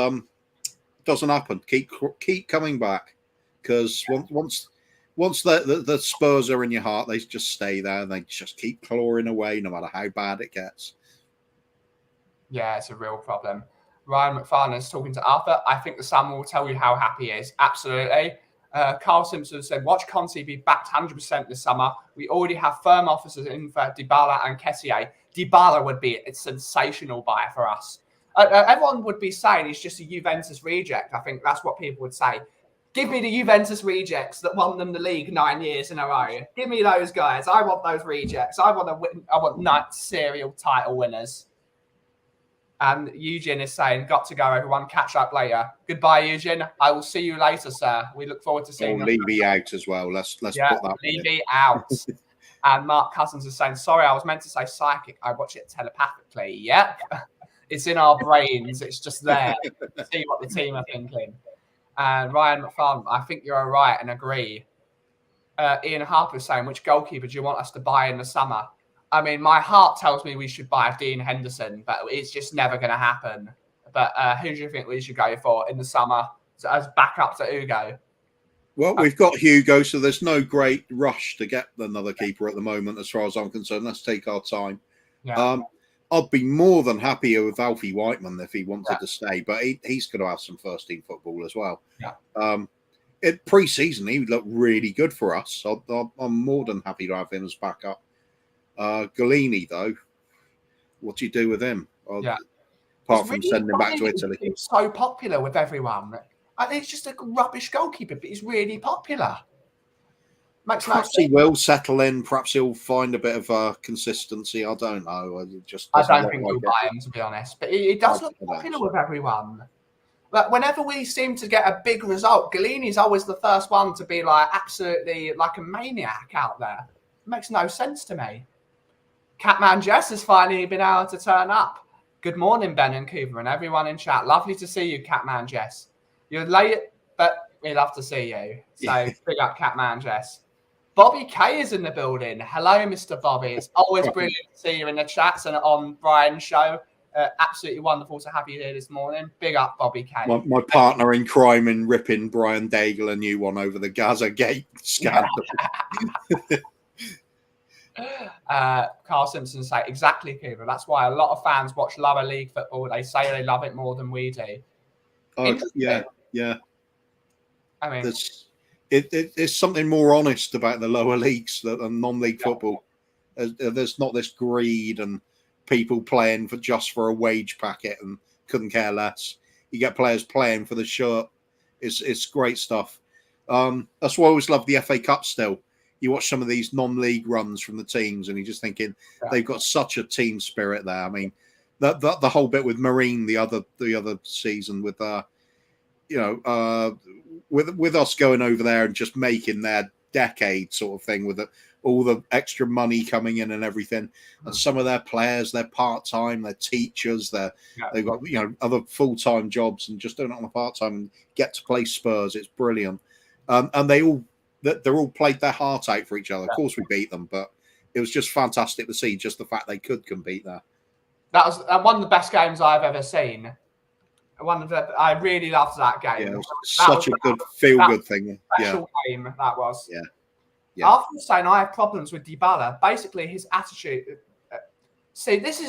doesn't happen. Keep coming back because once the Spurs are in your heart, they just stay there and they just keep clawing away no matter how bad it gets. Yeah, it's a real problem. Ryan McFarlane is talking to Arthur. I think the Sun will tell you how happy he is. Absolutely. Carl Simpson said, watch Conte be backed 100% this summer. We already have firm offers in for Dybala and Kessié. Dybala would be a sensational buy for us. Everyone would be saying he's just a Juventus reject. I think that's what people would say. Give me the Juventus rejects that won them the league 9 years in a row. Give me those guys. I want those rejects. I want 9 serial title winners. And Eugene is saying, got to go, everyone. Catch up later. Goodbye, Eugene. I will see you later, sir. We look forward to seeing you. Levy out as well. Let's put that Levy out. And Mark Cousins is saying, sorry, I was meant to say psychic. I watch it telepathically. Yep. It's in our brains. It's just there. See what the team are thinking. And Ryan McFarlane, I think you're right and agree. Ian Harper is saying, which goalkeeper do you want us to buy in the summer? I mean, my heart tells me we should buy Dean Henderson, but it's just never going to happen. But who do you think we should go for in the summer as backup to Hugo? Well, we've got Hugo, so there's no great rush to get another keeper at the moment, as far as I'm concerned. Let's take our time. Yeah. I'd be more than happier with Alfie Whiteman if he wanted to stay, but he's going to have some first-team football as well. Yeah. Pre-season, he looked really good for us. I'm more than happy to have him as backup. Golini, though, what do you do with him? Apart from sending him back to Italy. He's so popular with everyone. It's just a rubbish goalkeeper, but he's really popular. Perhaps he will settle in. Perhaps he'll find a bit of consistency. I don't know. I don't think we'll buy him, to be honest. But he does look popular with everyone. But whenever we seem to get a big result, Golini's always the first one to be like absolutely like a maniac out there. It makes no sense to me. Catman Jess has finally been able to turn up. Good morning, Ben and Cooper and everyone in chat. Lovely to see you, Catman Jess. You're late, but we love to see you. So big up, Catman Jess. Bobby K is in the building. Hello, Mr. Bobby. It's always brilliant to see you in the chats and on Brian's show. Absolutely wonderful to have you here this morning. Big up, Bobby K. My partner in crime in ripping Brian Daigle a new one over the Gaza Gate scandal. Carl Simpson say exactly, Cooper. That's why a lot of fans watch lower league football. They say they love it more than we do. Yeah. I mean, it's something more honest about the lower leagues than non-league football. There's not this greed and people playing for a wage packet and couldn't care less. You get players playing for the shirt. It's great stuff. That's why I always love the FA Cup still. You watch some of these non-league runs from the teams and you're just thinking they've got such a team spirit there. I mean, the whole bit with Marine the other season with with us going over there and just making their decade sort of thing with all the extra money coming in and everything, and some of their players, they're part-time, they're teachers, they've got other full-time jobs and just doing it on a part-time and get to play Spurs. It's brilliant, and they're all played their heart out for each other. Of course we beat them, but it was just fantastic to see just the fact they could compete there. That was one of the best games I've ever seen. I really loved that game. Yeah, it was such a good feel-good thing. Special game that was. Yeah. After saying I have problems with Dybala, basically his attitude. See, this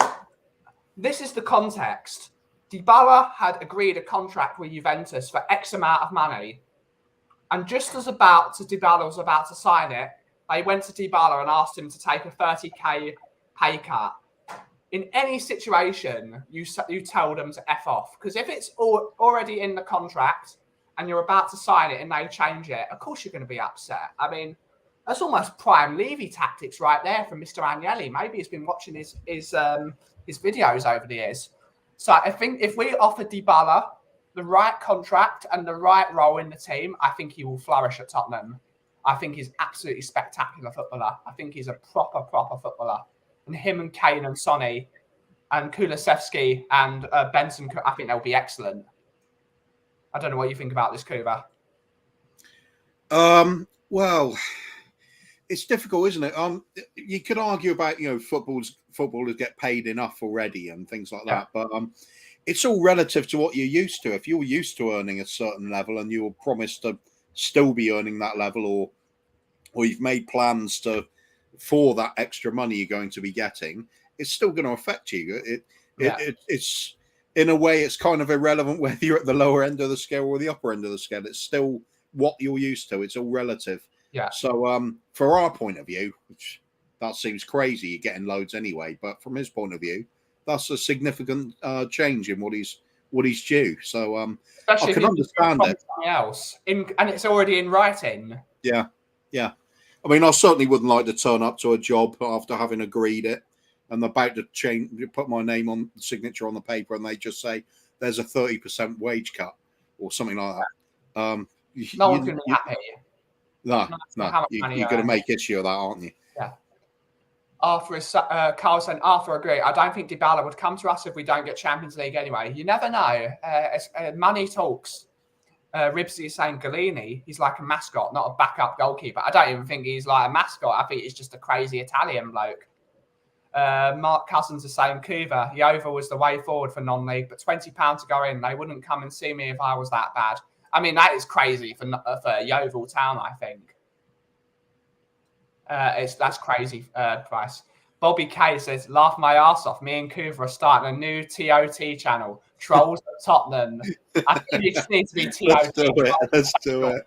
is the context. Dybala had agreed a contract with Juventus for X amount of money, and just as Dybala was about to sign it, they went to Dybala and asked him to take a 30k pay cut. In any situation, you tell them to F off. Because if it's already in the contract and you're about to sign it and they change it, of course you're going to be upset. I mean, that's almost prime Levy tactics right there from Mr. Agnelli. Maybe he's been watching his videos over the years. So I think if we offer Dybala the right contract and the right role in the team, I think he will flourish at Tottenham. I think he's absolutely spectacular footballer. I think he's a proper footballer. And him and Kane and Sonny and Kulusevski and Benson, I think they'll be excellent. I don't know what you think about this, Kuba. Well, it's difficult, isn't it? You could argue about footballers get paid enough already and things like that, but it's all relative to what you're used to. If you're used to earning a certain level and you're promised to still be earning that level, or you've made plans for that extra money you're going to be getting, it's still going to affect you. It's in a way, it's kind of irrelevant whether you're at the lower end of the scale or the upper end of the scale. It's still what you're used to. It's all relative. Yeah. So for our point of view, which that seems crazy, you're getting loads anyway, but from his point of view, that's a significant change in what he's due. So especially I can understand it. Else and it's already in writing. Yeah. I mean, I certainly wouldn't like to turn up to a job after having agreed it and about to put my name on the signature on the paper, and they just say there's a 30% wage cut or something like that. No one's going to be happy. No, you're going to make issue of that, aren't you? Yeah. Carl saying, Arthur, agree. I don't think Dybala would come to us if we don't get Champions League anyway. You never know. Money talks. Ribsy is saying Galini, he's like a mascot, not a backup goalkeeper. I don't even think he's like a mascot. I think he's just a crazy Italian bloke. Mark Cousins is saying Cuba, Yeovil was the way forward for non-league, but £20 to go in. They wouldn't come and see me if I was that bad. I mean, that is crazy for Yeovil Town, I think. That's crazy price. Bobby K says, laugh my ass off. Me and Cuba are starting a new TOT channel. Trolls at Tottenham. I think you just need to be TOT. Let's do it.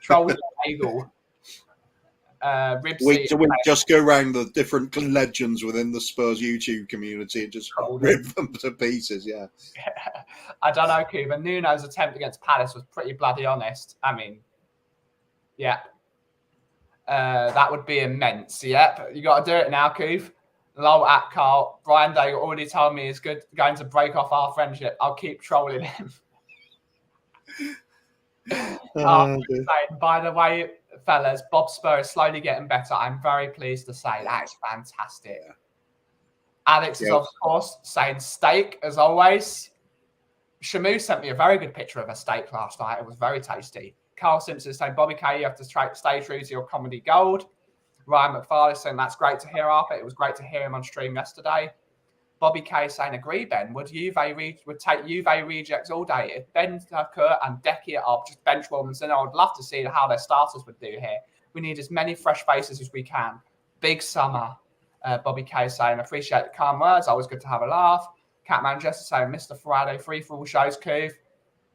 Trolls at Eagle. Week to week, just go around the different legends within the Spurs YouTube community and just rip them to pieces. Yeah. I don't know, Cuba. Nuno's attempt against Palace was pretty bloody honest. I mean, yeah. That would be immense. Yep. You got to do it now, Coof. Lol at Carl. Brian Day already told me he's going to break off our friendship. I'll keep trolling him. By the way, fellas, Bob Spur is slowly getting better. I'm very pleased to say that is fantastic. Yeah. Alex is, of course, saying steak as always. Shamu sent me a very good picture of a steak last night. It was very tasty. Carl Simpson is saying, Bobby K, you have to stay true to your comedy gold. Ryan McFarlane is saying, that's great to hear, Arthur. It was great to hear him on stream yesterday. Bobby K saying, agree, Ben. Would take Juve rejects all day. If Ben Tucker and Decky are just bench warmers, then I would love to see how their starters would do here. We need as many fresh faces as we can. Big summer. Bobby K saying, appreciate the calm words. Always good to have a laugh. Catman Jester saying, Mr. Friday free-for-all shows, Coof.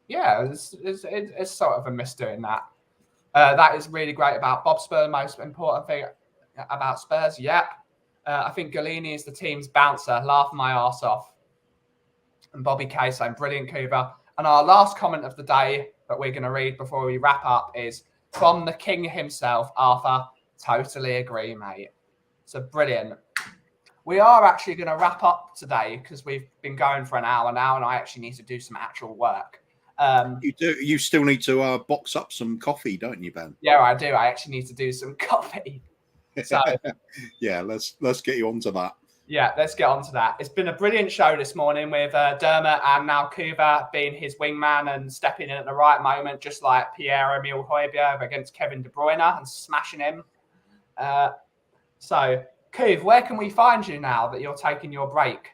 Yeah, it's sort of a miss doing that. That is really great about Bob Spur. The most important thing about Spurs, yep. I think Galini is the team's bouncer. Laugh my arse off. And Bobby K saying, brilliant, Cuba. And our last comment of the day that we're going to read before we wrap up is from the king himself, Arthur. Totally agree, mate. So brilliant. we are actually going to wrap up today because we've been going for an hour now, and I actually need to do some actual work. You do. You still need to box up some coffee, don't you, Ben? Yeah, I do. I actually need to do some coffee. So yeah, let's get you onto that. Yeah, let's get on to that. It's been a brilliant show this morning with Dermot and now Kuba being his wingman and stepping in at the right moment, just like Pierre-Emile Højbjerg against Kevin De Bruyne and smashing him. So, Kuv, where can we find you now that you're taking your break?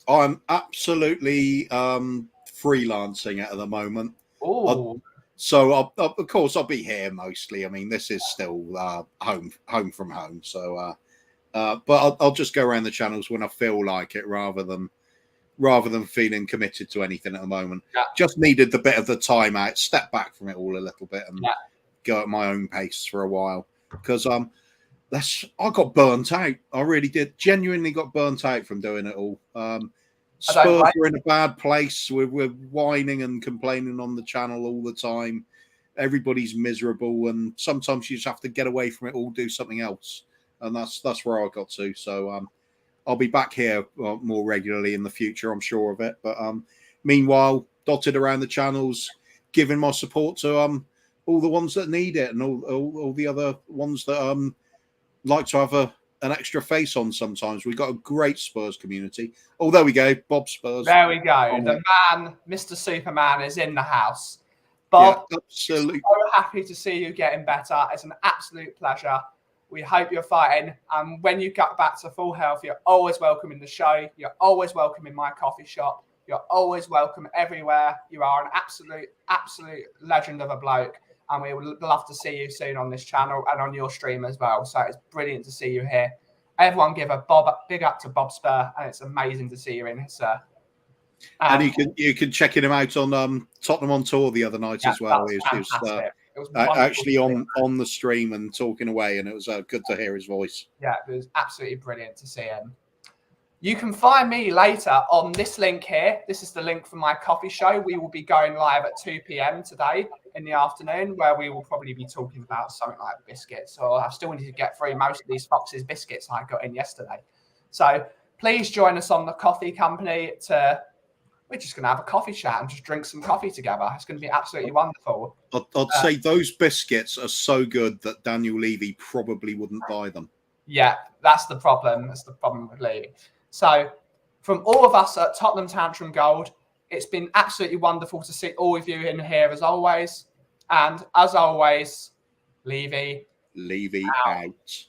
I'm absolutely freelancing at the moment. Oh. So, of course, I'll be here mostly. I mean, this is still home from home. So, but I'll just go around the channels when I feel like it, rather than feeling committed to anything at the moment. Yeah. Just needed the bit of the time out, step back from it all a little bit, and go at my own pace for a while. Because I got burnt out. I really did. Genuinely got burnt out from doing it all. Spurs were in a bad place. We're whining and complaining on the channel all the time. Everybody's miserable, and sometimes you just have to get away from it all, do something else. And that's where I got to. So I'll be back here more regularly in the future, I'm sure of it. But meanwhile, dotted around the channels, giving my support to all the ones that need it, and all the other ones that like to have an extra face on sometimes. We've got a great Spurs community. Oh, there we go. Bob Spurs. There we go. The man, Mr. Superman, is in the house. Bob, yeah, absolutely. So happy to see you getting better. It's an absolute pleasure. We hope you're fighting. And when you get back to full health, you're always welcome in the show. You're always welcome in my coffee shop. You're always welcome everywhere. You are an absolute legend of a bloke. And we would love to see you soon on this channel and on your stream as well. So it's brilliant to see you here. Everyone give a big up to Bob Spur. And it's amazing to see you in here, sir. And you can check him out on Tottenham on Tour the other night as well. He was actually on the stream and talking away, and it was good to hear his voice. Yeah, it was absolutely brilliant to see him. You can find me later on this link here. This is the link for my coffee show. We will be going live at 2 p.m. today in the afternoon, where we will probably be talking about something like biscuits. Or I still need to get through most of these Fox's biscuits I got in yesterday. So please join us on the coffee company we're just going to have a coffee chat and just drink some coffee together. It's going to be absolutely wonderful. I'd say those biscuits are so good that Daniel Levy probably wouldn't buy them. Yeah, that's the problem. That's the problem with Levy. So from all of us at Tottenham Tantrum Gold, it's been absolutely wonderful to see all of you in here as always. And as always, Levy out.